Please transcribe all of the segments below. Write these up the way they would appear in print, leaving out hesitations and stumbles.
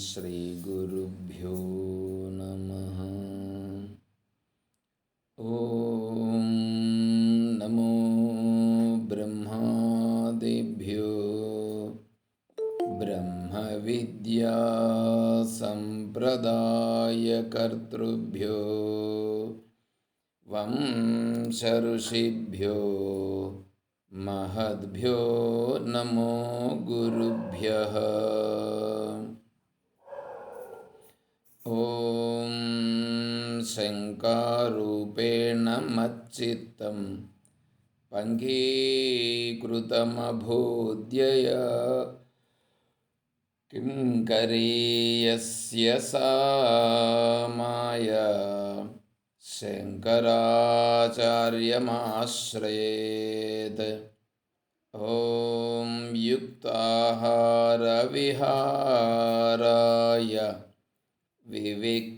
శ్రీగురుభ్యో నమః. ఓం నమో బ్రహ్మాదిభ్యో బ్రహ్మ విద్యా సంప్రదాయకర్తృభ్యో వంశ ఋషిభ్యో మహద్భ్యో నమో గురుభ్యః. ఓం శంకారూపేణ మచ్చిత్తం పంకీకృతమభూద్యయ కింకరీయస్య సా మాయా శంకరాచార్యమాశ్రయేత్. ఓం యుక్తాహారవిహారాయ వివిక్తస్థలవాసినే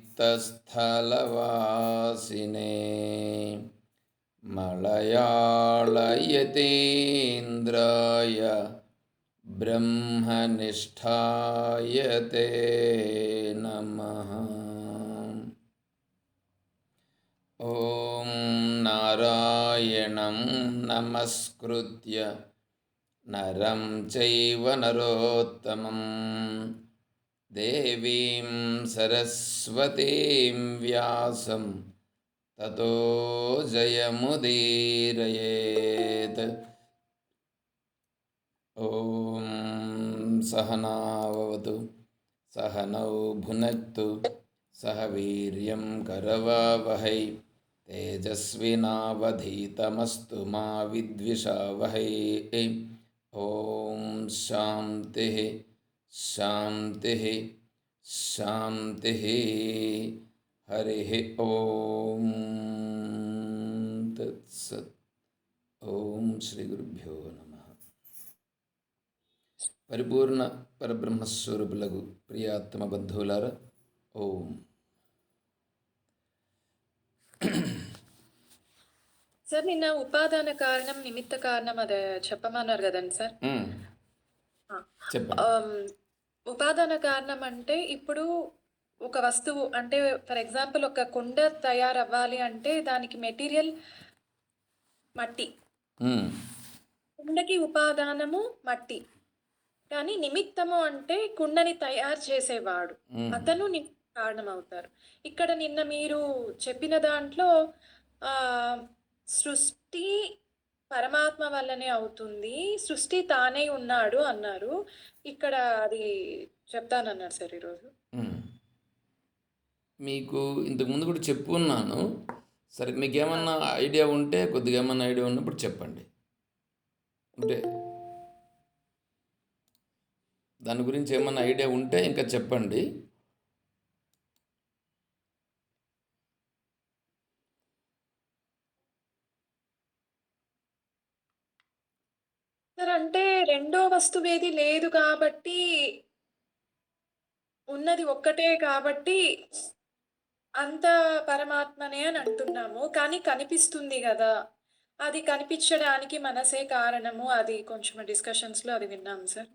మలయాళయతీంద్రాయ బ్రహ్మనిష్ఠాయ తే నమః. ఓం నారాయణం నమస్కృత్య నరం చైవ నరోత్తమం దేవీం సరస్వతీం వ్యాసం తతో జయముదీరయేత్. ఓం సహనావవతు సహనౌ భునక్తు సహ వీర్యం కరవావహై తేజస్వినావధీతమస్తు మా విద్విషావహై. ఓం శాంతి శాంతి శాంతి. హరి ఓం తత్సత్. ఓం శ్రీ గురుభ్యో నమః. పరిపూర్ణ పరబ్రహ్మస్వరూపులకు ప్రియాత్మ బంధువులారా, ఓం. సార్, నిన్న ఉపాదాన కారణం నిమిత్త కారణం అదే చెప్పమన్నారు కదండి సార్. చెప్పండి. ఉపాదాన కారణం అంటే ఇప్పుడు ఒక వస్తువు అంటే ఫర్ ఎగ్జాంపుల్ ఒక కుండ తయారవ్వాలి అంటే దానికి మెటీరియల్ మట్టి. కుండకి ఉపాదానము మట్టి, కానీ నిమిత్తము అంటే కుండని తయారు చేసేవాడు, అతను కారణం అవుతారు. ఇక్కడ నిన్న మీరు చెప్పిన దాంట్లో సృష్టి పరమాత్మ వల్లనే అవుతుంది, సృష్టి తానే ఉన్నాడు అన్నారు. ఇక్కడ అది చెప్తానన్నారు సార్ ఈరోజు. మీకు ఇంతకుముందు కూడా చెప్పున్నాను. సరే, మీకు ఏమన్నా ఐడియా ఉంటే, కొద్దిగా ఏమన్నా ఐడియా ఉన్నప్పుడు చెప్పండి. అంటే దాని గురించి ఏమన్నా ఐడియా ఉంటే ఇంకా చెప్పండి. సార్, అంటే రెండో వస్తువేది లేదు కాబట్టి, ఉన్నది ఒక్కటే కాబట్టి అంత పరమాత్మనే అని అంటున్నాము. కానీ కనిపిస్తుంది కదా, అది కనిపించడానికి మనసే కారణము. అది కొంచెం డిస్కషన్స్లో అది విన్నాము సార్.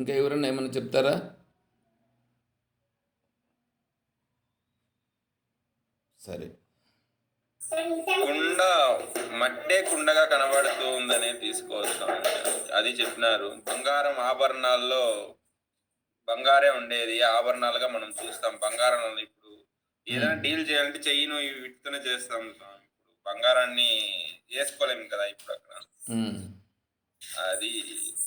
ఇంకా ఎవరన్నా ఏమన్నా చెప్తారా? సరే. కుండ మట్టే కుండగా కనబడుతూ ఉందనే తీసుకోవచ్చు, అది చెప్పినారు. బంగారం ఆభరణాల్లో బంగారే ఉండేది, ఆభరణాలుగా మనం చూస్తాం. బంగారం ఇప్పుడు ఏదైనా డీల్ చేయాలంటే చెయ్యిను వీటితోనే చేస్తాం. ఇప్పుడు బంగారాన్ని వేసుకోలేము కదా ఇప్పుడు అక్కడ. అది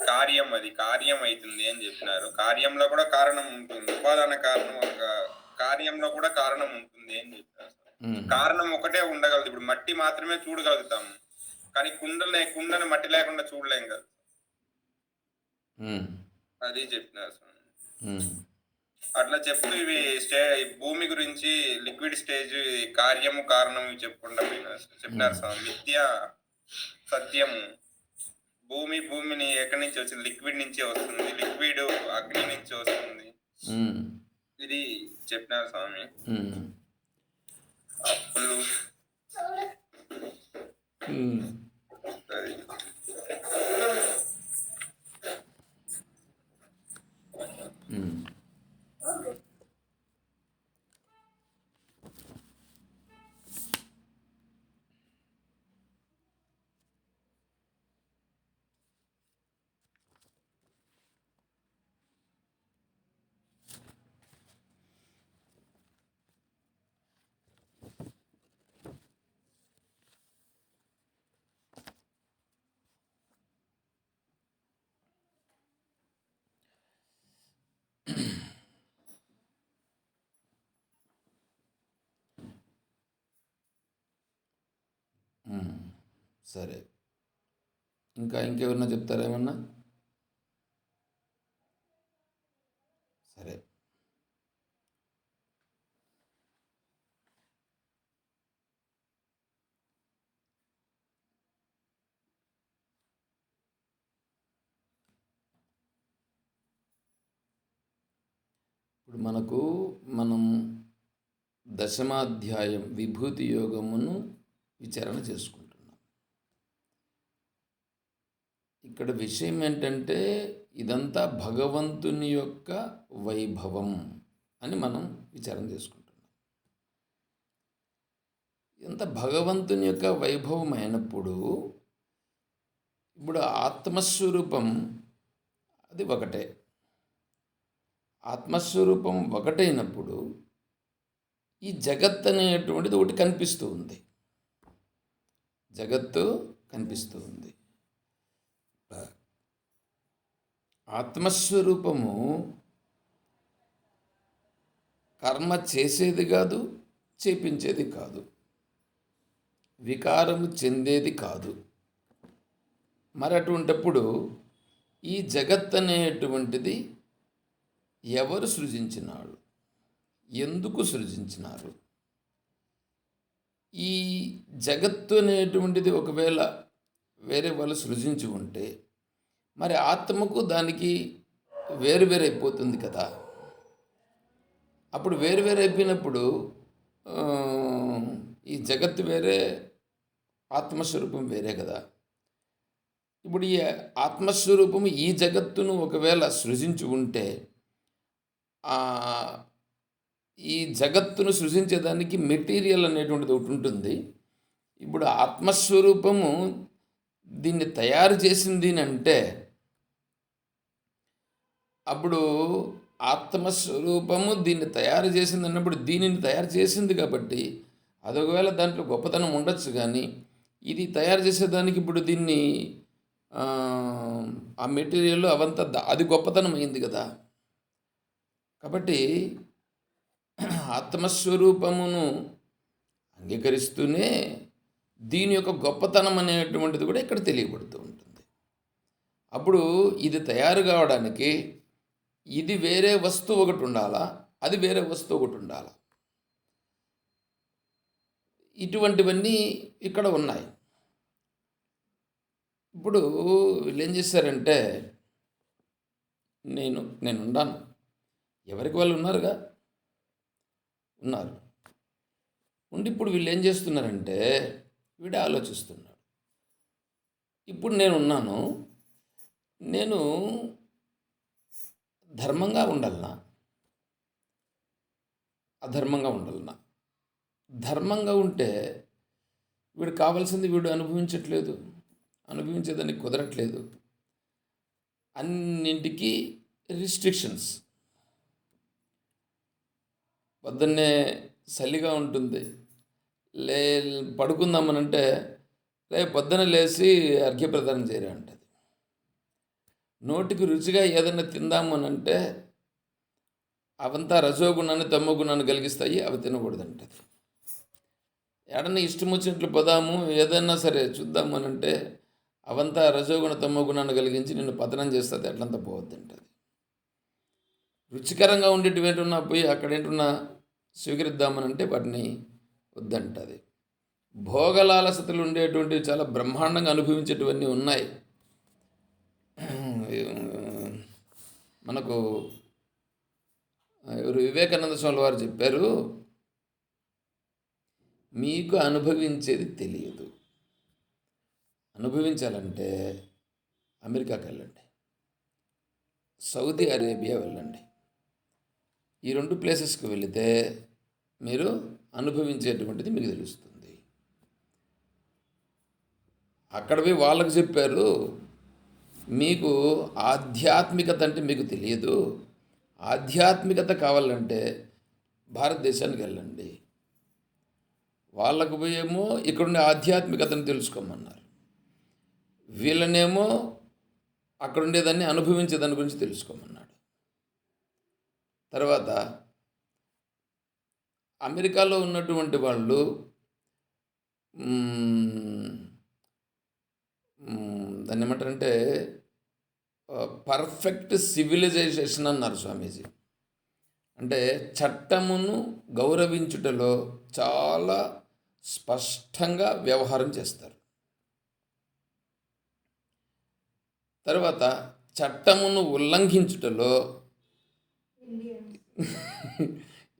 కార్యం, అది కార్యం అవుతుంది అని చెప్పినారు. కార్యంలో కూడా కారణం ఉంటుంది, ఉపాదాన కారణం ఒక కార్యంలో కూడా కారణం ఉంటుంది అని చెప్పినారు. కారణం ఒకటే ఉండగలదు. ఇప్పుడు మట్టి మాత్రమే చూడగలుగుతాము, కానీ కుండని మట్టి లేకుండా చూడలేం కదా. అది చెప్పినారు స్వామి. అట్లా చెప్తూ ఇవి భూమి గురించి లిక్విడ్ స్టేజ్, కార్యము కారణం చెప్పకుండా చెప్పినారు స్వామి. విద్య సత్యము. భూమిని ఎక్కడి నుంచి వచ్చింది? లిక్విడ్ నుంచి వస్తుంది. లిక్విడ్ అగ్ని నుంచి వస్తుంది. ఇది చెప్పినారు స్వామి. అప్పులు ఉమ్, అది. ఉమ్. ఉమ్. సరే, ఇంకెవరన్నా చెప్తారా ఏమన్నా? సరే. ఇప్పుడు మనం దశమాధ్యాయం విభూతి యోగమును విచారణ చేసుకుంటున్నాం. ఇక్కడ విషయం ఏంటంటే ఇదంతా భగవంతుని యొక్క వైభవం అని మనం విచారణ చేసుకుంటున్నాం. ఇంత భగవంతుని యొక్క వైభవం అయినప్పుడు ఇప్పుడు ఆత్మస్వరూపం అది ఒకటే. ఆత్మస్వరూపం ఒకటైనప్పుడు ఈ జగత్ అనేటువంటిది ఒకటి కనిపిస్తూ ఉంది. జగత్తు కనిపిస్తూ ఉంది. ఆత్మస్వరూపము కర్మ చేసేది కాదు, చేపించేది కాదు, వికారము చెందేది కాదు. మరి అటువంటప్పుడు ఈ జగత్ అనేటువంటిది ఎవరు సృజించినాడు, ఎందుకు సృజించినారు? ఈ జగత్తు అనేటువంటిది ఒకవేళ వేరే వాళ్ళు సృజించి ఉంటే మరి ఆత్మకు దానికి వేరు వేరు అయిపోతుంది కదా. అప్పుడు వేరు వేరు అయిపోయినప్పుడు ఆ, ఈ జగత్తు వేరే, ఆత్మస్వరూపం వేరే కదా. ఇప్పుడు ఈ ఆత్మస్వరూపము ఈ జగత్తును ఒకవేళ సృజించి ఉంటే ఆ ఈ జగత్తును సృజించేదానికి మెటీరియల్ అనేటువంటిది ఒకటి ఉంటుంది. ఇప్పుడు ఆత్మస్వరూపము దీన్ని తయారు చేసింది అని అంటే అప్పుడు ఆత్మస్వరూపము దీన్ని తయారు చేసింది అన్నప్పుడు దీనిని తయారు చేసింది కాబట్టి అదొకవేళ దాంట్లో గొప్పతనం ఉండొచ్చు. కానీ ఇది తయారు చేసేదానికి ఇప్పుడు దీన్ని ఆ మెటీరియల్ అవంతా అది గొప్పతనం అయింది కదా. కాబట్టి ఆత్మస్వరూపమును అంగీకరిస్తూనే దీని యొక్క గొప్పతనం అనేటువంటిది కూడా ఇక్కడ తెలియబడుతూ ఉంటుంది. అప్పుడు ఇది తయారు కావడానికి ఇది వేరే వస్తువు ఒకటి ఉండాలా, అది వేరే వస్తువు ఒకటి ఉండాలా. ఇటువంటివన్నీ ఇక్కడ ఉన్నాయి. ఇప్పుడు వీళ్ళు ఏం చేశారంటే నేనున్నాను, ఎవరికి వాళ్ళు ఉన్నారుగా, ఉన్నారు. ఉండి ఇప్పుడు వీళ్ళు ఏం చేస్తున్నారంటే వీడే ఆలోచిస్తున్నాడు. ఇప్పుడు నేనున్నాను, నేను ధర్మంగా ఉండాలనా, అధర్మంగా ఉండాలనా? ధర్మంగా ఉంటే వీడు కావాల్సింది వీడు అనుభవించట్లేదు, అనుభవించేదానికి కుదరట్లేదు. అన్నింటికీ రిస్ట్రిక్షన్స్. పొద్దున్నే చలిగా ఉంటుంది, లే పడుకుందామనంటే రేపు పొద్దున లేచి అర్ఘ్యప్రదానం చేయరా అంటది. నోటికి రుచిగా ఏదైనా తిందామనంటే అవంతా రజోగుణాన్ని తమోగుణాన్ని కలిగిస్తాయి, అవి తినకూడదంటది. ఎడన్నా ఇష్టం వచ్చినట్లు పోదాము, ఏదైనా సరే చూద్దామనంటే అవంతా రజోగుణ తమోగుణాన్ని కలిగించి నిన్ను పతనం చేస్తుంది, అట్లంతా పోవద్దంటది. రుచికరంగా ఉండేటివి ఏంటున్నా పోయి అక్కడ ఏంటున్నా స్వీకరిద్దామనంటే వాటిని వద్దంటది. భోగలాలసతలు ఉండేటువంటివి చాలా బ్రహ్మాండంగా అనుభవించేటివన్నీ ఉన్నాయి. మనకు ఎవరు వివేకానంద స్వామి వారు చెప్పారు, మీకు అనుభవించేది తెలియదు. అనుభవించాలంటే అమెరికాకి వెళ్ళండి, సౌదీ అరేబియా వెళ్ళండి. ఈ 2 ప్లేసెస్కి వెళితే మీరు అనుభవించేటువంటిది మీకు తెలుస్తుంది. అక్కడవి వాళ్ళకు చెప్పారు, మీకు ఆధ్యాత్మికత అంటే మీకు తెలియదు, ఆధ్యాత్మికత కావాలంటే భారతదేశానికి వెళ్ళండి. వాళ్ళకు ఏమో ఇక్కడుండే ఆధ్యాత్మికతను తెలుసుకోమన్నారు, వీళ్ళనేమో అక్కడ ఉండేదాన్ని అనుభవించే దాని గురించి తెలుసుకోమన్నాడు. తర్వాత అమెరికాలో ఉన్నటువంటి వాళ్ళు దాన్ని ఏమంటారంటే పర్ఫెక్ట్ సివిలైజేషన్ అన్నారు స్వామీజీ. అంటే చట్టమును గౌరవించుటలో చాలా స్పష్టంగా వ్యవహారం చేస్తారు. తర్వాత చట్టమును ఉల్లంఘించుటలో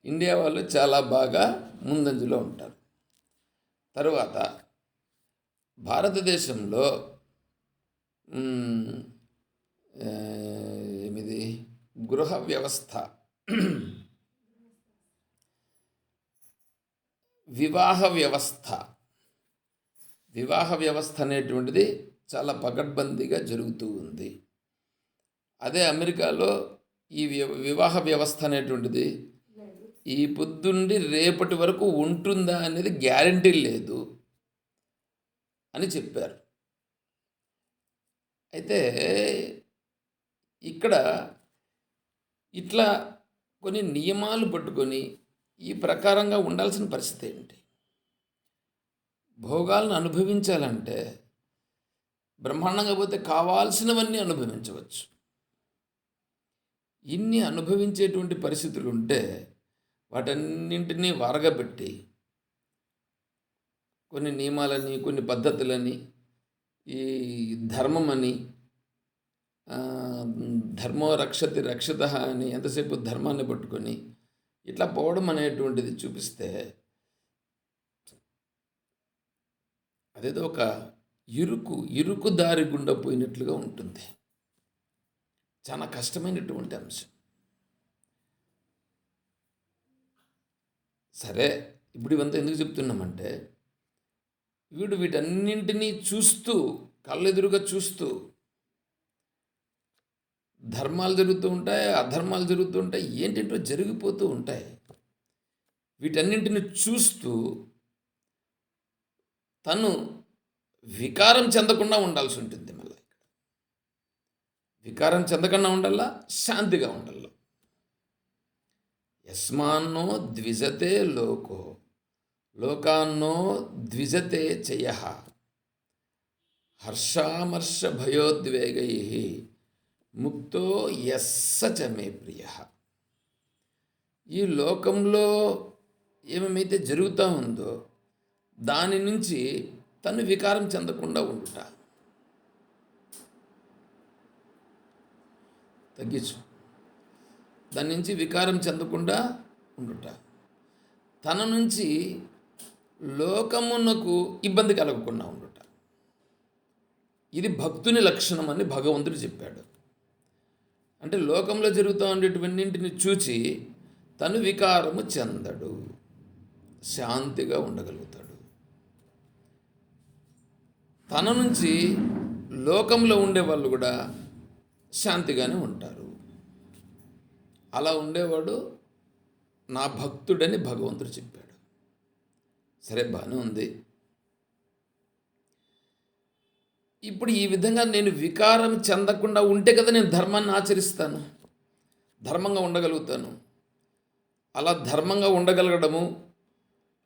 ఇండియా వాళ్ళు చాలా బాగా ముందంజలో ఉంటారు. తరువాత భారతదేశంలో ఏమిది గృహ వ్యవస్థ, వివాహ వ్యవస్థ అనేటువంటిది చాలా పకడ్బందీగా జరుగుతూ ఉంది. అదే అమెరికాలో ఈ వివాహ వ్యవస్థ అనేటువంటిది ఈ పొద్దుండి రేపటి వరకు ఉంటుందా అనేది గ్యారంటీ లేదు అని చెప్పారు. అయితే ఇక్కడ ఇట్లా కొన్ని నియమాలు పట్టుకొని ఈ ప్రకారంగా ఉండాల్సిన పరిస్థితి ఏంటి? భోగాలను అనుభవించాలంటే బ్రహ్మాండంగా పోతే కావాల్సినవన్నీ అనుభవించవచ్చు. ఇన్ని అనుభవించేటువంటి పరిస్థితులు ఉంటే వాటన్నింటినీ వారగబెట్టి కొన్ని నియమాలని, కొన్ని పద్ధతులని, ఈ ధర్మమని, ధర్మో రక్షతి రక్షిత అని ఎంతసేపు ధర్మాన్ని పట్టుకొని ఇట్లా పోవడం అనేటువంటిది చూపిస్తే అదేదో ఒక ఇరుకు దారి గుండా పోయినట్లుగా ఉంటుంది. చాలా కష్టమైనటువంటి అంశం. సరే, ఇప్పుడు ఇవంతా ఎందుకు చెప్తున్నామంటే వీడు వీటన్నింటినీ చూస్తూ, కళ్ళెదురుగా చూస్తూ, ధర్మాలు జరుగుతూ ఉంటాయి, అధర్మాలు జరుగుతూ ఉంటాయి, ఏంటంటో జరిగిపోతూ ఉంటాయి. వీటన్నింటిని చూస్తూ తను వికారం చెందకుండా ఉండాల్సి ఉంటుంది. మళ్ళీ వికారం చెందకుండా ఉండాలా, శాంతిగా ఉండాల. యస్మాన్నో ద్విజతే లోకో లోకాన్నో ద్విజతే చయ హర్షామర్ష భయోద్వేగై ముక్తో యస్స చ మే ప్రియ. ఈ లోకంలో ఏమేమైతే జరుగుతూ ఉందో దాని నుంచి తను వికారం చెందకుండా ఉండుట. తగ్గించు. దాని నుంచి వికారం చెందకుండా ఉండుట, తన నుంచి లోకమునకు ఇబ్బంది కలగకుండా ఉండుట. ఇది భక్తుని లక్షణం అని భగవంతుడు చెప్పాడు. అంటే లోకంలో జరుగుతూ ఉండేటువంటిని చూచి తను వికారము చెందడు, శాంతిగా ఉండగలుగుతాడు. తన నుంచి లోకంలో ఉండేవాళ్ళు కూడా శాంతిగానే ఉంటారు. అలా ఉండేవాడు నా భక్తుడని భగవంతుడు చెప్పాడు. సరే, బాగానే ఉంది. ఇప్పుడు ఈ విధంగా నేను వికారం చెందకుండా ఉంటే కదా నేను ధర్మాన్ని ఆచరిస్తాను, ధర్మంగా ఉండగలుగుతాను. అలా ధర్మంగా ఉండగలగడము,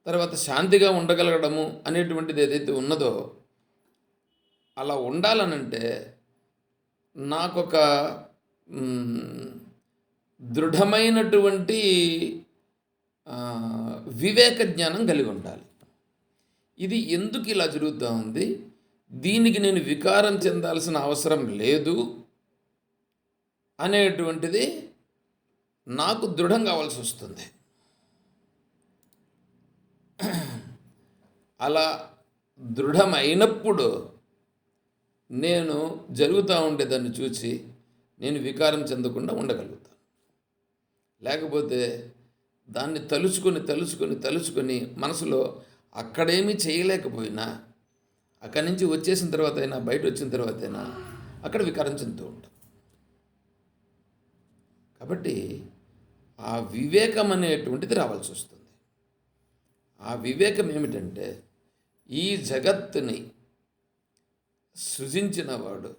తర్వాత శాంతిగా ఉండగలగడము అనేటువంటిది ఏదైతే ఉన్నదో, అలా ఉండాలనంటే నాకొక దృఢమైనటువంటి వివేక జ్ఞానం కలిగి ఉండాలి. ఇది ఎందుకు ఇలా జరుగుతూ ఉంది, దీనికి నేను వికారం చెందాల్సిన అవసరం లేదు అనేటువంటిది నాకు దృఢం కావాల్సి వస్తుంది. అలా దృఢమైనప్పుడు నేను జరుగుతూ ఉండేదాన్ని చూసి నేను వికారం చెందకుండా ఉండగలుగుతాను. లేకపోతే దాన్ని తలుచుకొని మనసులో అక్కడేమీ చేయలేకపోయినా అక్కడి నుంచి వచ్చేసిన తర్వాత అయినా బయట వచ్చిన తర్వాత అయినా అక్కడ వికారం చెందుతూ ఉంటాం. కాబట్టి ఆ వివేకం అనేటువంటిది రావాల్సి వస్తుంది. ఆ వివేకం ఏమిటంటే ఈ జగత్తుని సృజించిన వాడు,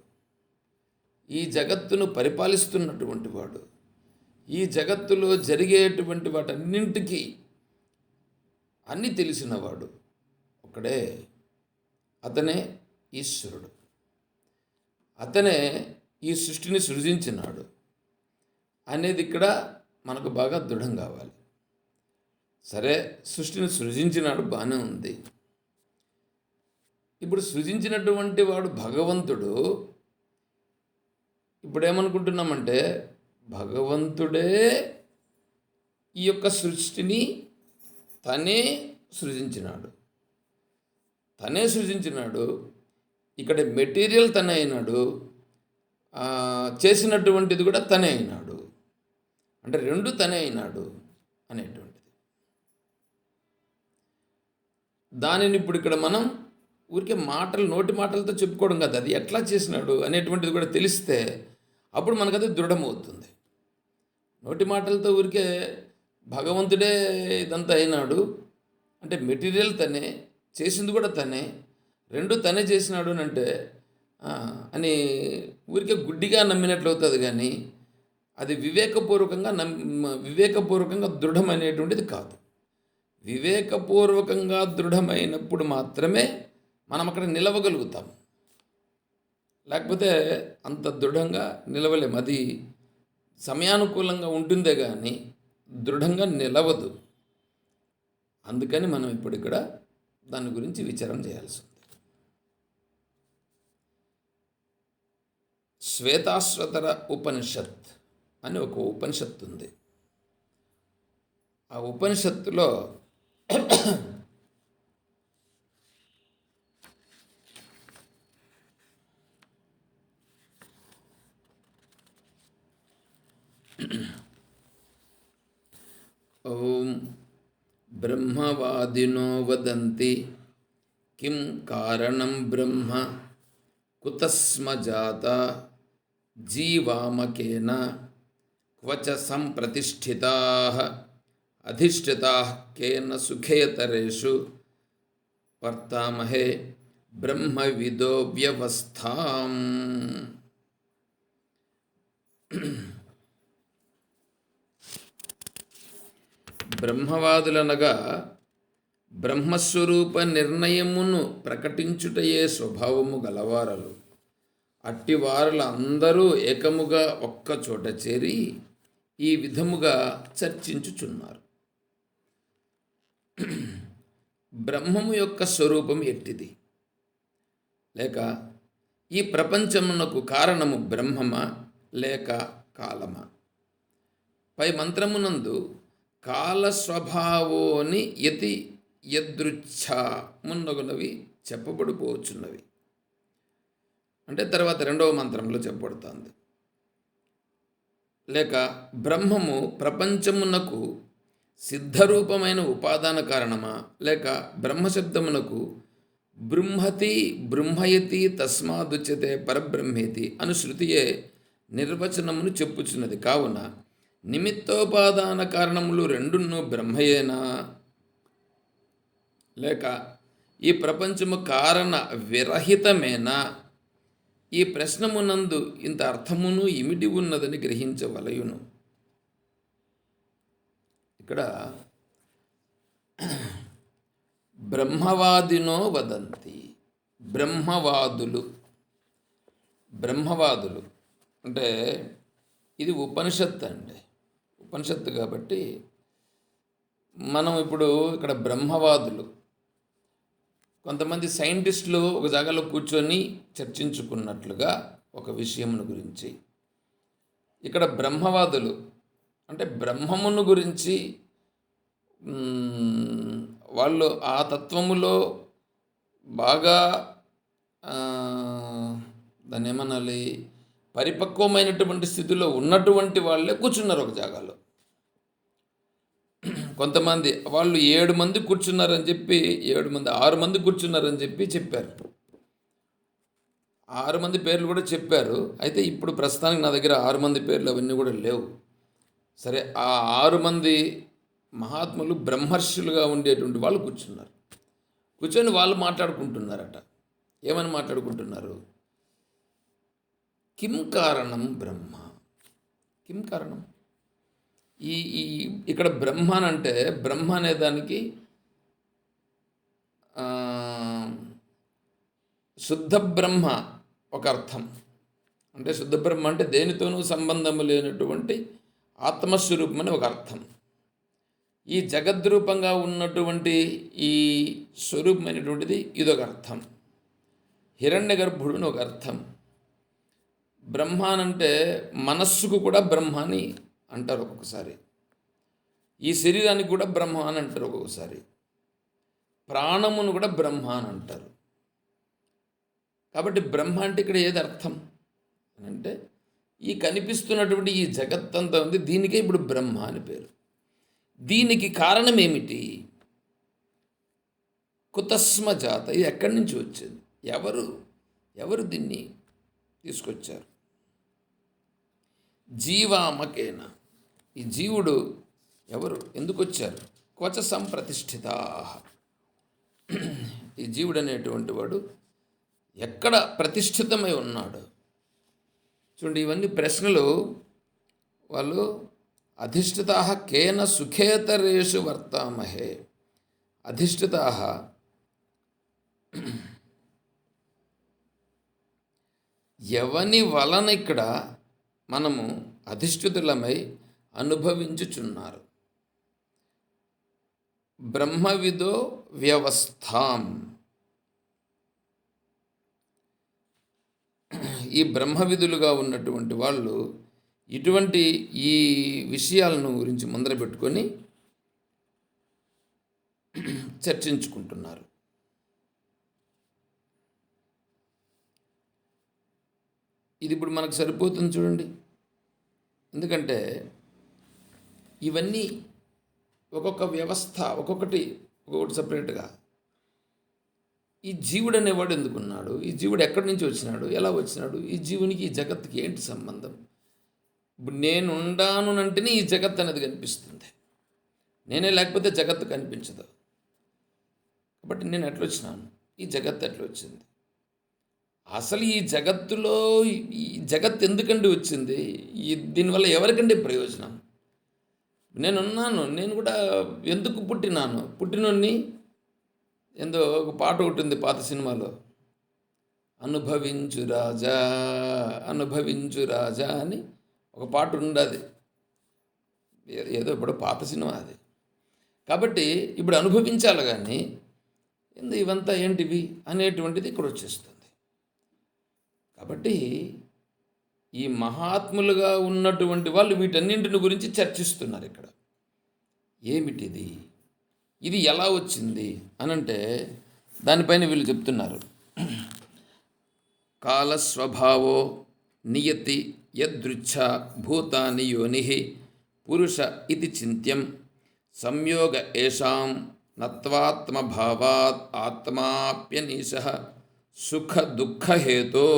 ఈ జగత్తును పరిపాలిస్తున్నటువంటి వాడు, ఈ జగత్తులో జరిగేటువంటి వాటన్నింటికీ అన్నీ తెలిసినవాడు ఒకడే. అతనే ఈశ్వరుడు. అతనే ఈ సృష్టిని సృజించినాడు అనేది ఇక్కడ మనకు బాగా దృఢం కావాలి. సరే, సృష్టిని సృజించినాడు, బాగానే ఉంది. ఇప్పుడు సృజించినటువంటి వాడు భగవంతుడు. ఇప్పుడు ఏమనుకుంటున్నామంటే భగవంతుడే ఈ యొక్క సృష్టిని తనే సృజించినాడు. ఇక్కడ మెటీరియల్ తనే అయినాడు, చేసినటువంటిది కూడా తనే అయినాడు. అంటే రెండు తనే అయినాడు అనేటువంటిది. దానిని ఇప్పుడు ఇక్కడ మనం ఊరికే నోటి మాటలతో చెప్పుకోవడం కాదు, అది ఎట్లా చేసినాడు అనేటువంటిది కూడా తెలిస్తే అప్పుడు మనకు అది దృఢమవుతుంది. నోటి మాటలతో ఊరికే భగవంతుడే ఇదంతా అయినాడు అంటే మెటీరియల్ తనే, చేసింది కూడా తనే, రెండు తనే చేసినాడు అని అంటే అని ఊరికే గుడ్డిగా నమ్మినట్లు అవుతుంది. కానీ అది వివేకపూర్వకంగా దృఢమైనటువంటిది కాదు. వివేకపూర్వకంగా దృఢమైనప్పుడు మాత్రమే మనం అక్కడ నిలవగలుగుతాం. లేకపోతే అంత దృఢంగా నిలవలేము. అది సమయానుకూలంగా ఉంటుందే కానీ దృఢంగా నిలవదు. అందుకని మనం ఇప్పుడు ఇక్కడ దాని గురించి విచారం చేయాల్సి ఉంది. శ్వేతాశ్వతర ఉపనిషత్ అని ఒక ఉపనిషత్తు ఉంది. ఆ ఉపనిషత్తులో ఓం బ్రహ్మవాదినో వదంతి కిం కారణం బ్రహ్మ కుతస్మ జాత జీవామకేన క్వచ సంప్రతిష్ఠితాః అధిష్ఠితాః కేన సుఖేతరేషు వర్తామహే బ్రహ్మవిదో వ్యవస్థాం. బ్రహ్మవాదులనగా బ్రహ్మస్వరూప నిర్ణయమును ప్రకటించుటయే స్వభావము గలవారలు. అట్టివారుల అందరూ ఏకముగా ఒక్క చోట చేరి ఈ విధముగా చర్చించుచున్నారు. బ్రహ్మము యొక్క స్వరూపం ఎట్టిది? లేక ఈ ప్రపంచమునకు కారణము బ్రహ్మమా లేక కాలమా? పై మంత్రమునందు కాల స్వభావోని యతి యదృచ్ఛ మున్నగునవి చెప్పబడిపోవచ్చున్నవి. అంటే తర్వాత రెండవ మంత్రంలో చెప్పబడుతుంది. లేక బ్రహ్మము ప్రపంచమునకు సిద్ధరూపమైన ఉపాదాన కారణమా లేక బ్రహ్మశబ్దమునకు బ్రహ్మయతి తస్మాదుచ్యతే పరబ్రహ్మేతి అను శృతియే నిర్వచనమును చెప్పుచున్నది. కావున నిమిత్తోపాదాన కారణములు రెండును బ్రహ్మయేనా లేక ఈ ప్రపంచము కారణ విరహితమేనా? ఈ ప్రశ్నమునందు ఇంత అర్థమును ఇమిడి ఉన్నదని గ్రహించవలయును. ఇక్కడ బ్రహ్మవాదినో వదంతి, బ్రహ్మవాదులు అంటే ఇది ఉపనిషత్తు అండి. ఉపనిషత్తు కాబట్టి మనం ఇప్పుడు ఇక్కడ బ్రహ్మవాదులు, కొంతమంది సైంటిస్టులు ఒక జాగాలో కూర్చొని చర్చించుకున్నట్లుగా ఒక విషయమును గురించి, ఇక్కడ బ్రహ్మవాదులు అంటే బ్రహ్మమును గురించి వాళ్ళు ఆ తత్వములో బాగా ఆ, దాన్ని ఏమనాలి, పరిపక్వమైనటువంటి స్థితిలో ఉన్నటువంటి వాళ్ళే కూర్చున్నారు ఒక జాగాలో. కొంతమంది వాళ్ళు 7 మంది కూర్చున్నారని చెప్పి 6 మంది కూర్చున్నారని చెప్పారు. 6 మంది పేర్లు కూడా చెప్పారు. అయితే ఇప్పుడు ప్రస్తుతానికి నా దగ్గర 6 మంది పేర్లు అవన్నీ కూడా లేవు. సరే, ఆ 6 మంది మహాత్ములు బ్రహ్మర్షులుగా ఉండేటువంటి వాళ్ళు కూర్చున్నారు. కూర్చొని వాళ్ళు మాట్లాడుకుంటున్నారట. ఏమని మాట్లాడుకుంటున్నారు? కిం కారణం బ్రహ్మ. కిం కారణం? ఈ ఈ ఇక్కడ బ్రహ్మ అని అంటే, బ్రహ్మ అనే దానికి ఆ, శుద్ధ బ్రహ్మ ఒక అర్థం. అంటే శుద్ధ బ్రహ్మ అంటే దేనితోనూ సంబంధం లేనటువంటి ఆత్మస్వరూపం అని ఒక అర్థం. ఈ జగద్రూపంగా ఉన్నటువంటి ఈ స్వరూపమైనటువంటిది ఇదొక అర్థం. హిరణ్య గర్భుడు అని ఒక అర్థం. బ్రహ్మ అనంటే మనస్సుకు కూడా బ్రహ్మ అని అంటారు ఒక్కొక్కసారి. ఈ శరీరానికి కూడా బ్రహ్మ అని అంటారు ఒక్కొక్కసారి. ప్రాణమును కూడా బ్రహ్మ అని అంటారు. కాబట్టి బ్రహ్మ అంటే ఇక్కడ ఏది అర్థం అని అంటే, ఈ కనిపిస్తున్నటువంటి ఈ జగత్తంతా ఉంది, దీనికే ఇప్పుడు బ్రహ్మ అని పేరు. దీనికి కారణం ఏమిటి? కుతస్మ జాత, ఇది ఎక్కడి నుంచి వచ్చింది? ఎవరు దీన్ని తీసుకొచ్చారు? జీవామకేన, ఈ జీవుడు ఎవరు, ఎందుకు వచ్చారు? క్వచ సంప్రతిష్ఠితా, ఈ జీవుడు అనేటువంటి వాడు ఎక్కడ ప్రతిష్ఠితమై ఉన్నాడు? చూడండి, ఇవన్నీ ప్రశ్నలు. వాళ్ళు అధిష్ఠితా కేన సుఖేతరేషు వర్తామహే. అధిష్ఠితా ఎవని వలన ఇక్కడ మనము అధిష్ఠితులమై అనుభవించుచున్నారు. బ్రహ్మవిదో వ్యవస్థాం, ఈ బ్రహ్మవిధులుగా ఉన్నటువంటి వాళ్ళు ఇటువంటి ఈ విషయాలను గురించి ముందర పెట్టుకొని చర్చించుకుంటున్నారు. ఇది ఇప్పుడు మనకు సరిపోతుంది చూడండి. ఎందుకంటే ఇవన్నీ ఒక్కొక్క వ్యవస్థ, ఒక్కొక్కటి సపరేట్గా. ఈ జీవుడు అనేవాడు ఎందుకున్నాడు? ఈ జీవుడు ఎక్కడి నుంచి వచ్చినాడు? ఎలా వచ్చినాడు? ఈ జీవునికి ఈ జగత్తుకి ఏంటి సంబంధం? ఇప్పుడు నేనుండాను అంటేనే ఈ జగత్ అనేది కనిపిస్తుంది. నేనే లేకపోతే జగత్తు కనిపించదు. కాబట్టి నేను ఎట్లా వచ్చినాను? ఈ జగత్తు ఎట్లా వచ్చింది? అసలు ఈ జగత్తులో ఈ జగత్ ఎందుకండి వచ్చింది? దీనివల్ల ఎవరికండి ప్రయోజనం? నేనున్నాను, నేను కూడా ఎందుకు పుట్టినాను? పుట్టినోడిని ఏందో ఒక పాట ఒకటి ఉంది పాత సినిమాలో, అనుభవించు రాజా అనుభవించు రాజా అని ఒక పాట ఉండదు. ఏదో ఇప్పుడు పాత సినిమా అది. కాబట్టి ఇప్పుడు అనుభవించాలి, కానీ ఇవంతా ఏంటివి అనేటువంటిది ఇక్కడ వచ్చేస్తుంది. కాబట్టి ఈ మహాత్ములుగా ఉన్నటువంటి వాళ్ళు వీటన్నింటిని గురించి చర్చిస్తున్నారు ఇక్కడ. ఏమిటిది? ఇది ఎలా వచ్చింది అనంటే దానిపైన వీళ్ళు చెప్తున్నారు. కాలస్వభావో నియతి యదృచ్ఛ భూతాని యోని పురుష ఇది చింత్యం సంయోగ ఏషాం నత్వాత్మభావాత్ ఆత్మాప్యనీశ సుఖ దుఃఖహేతో.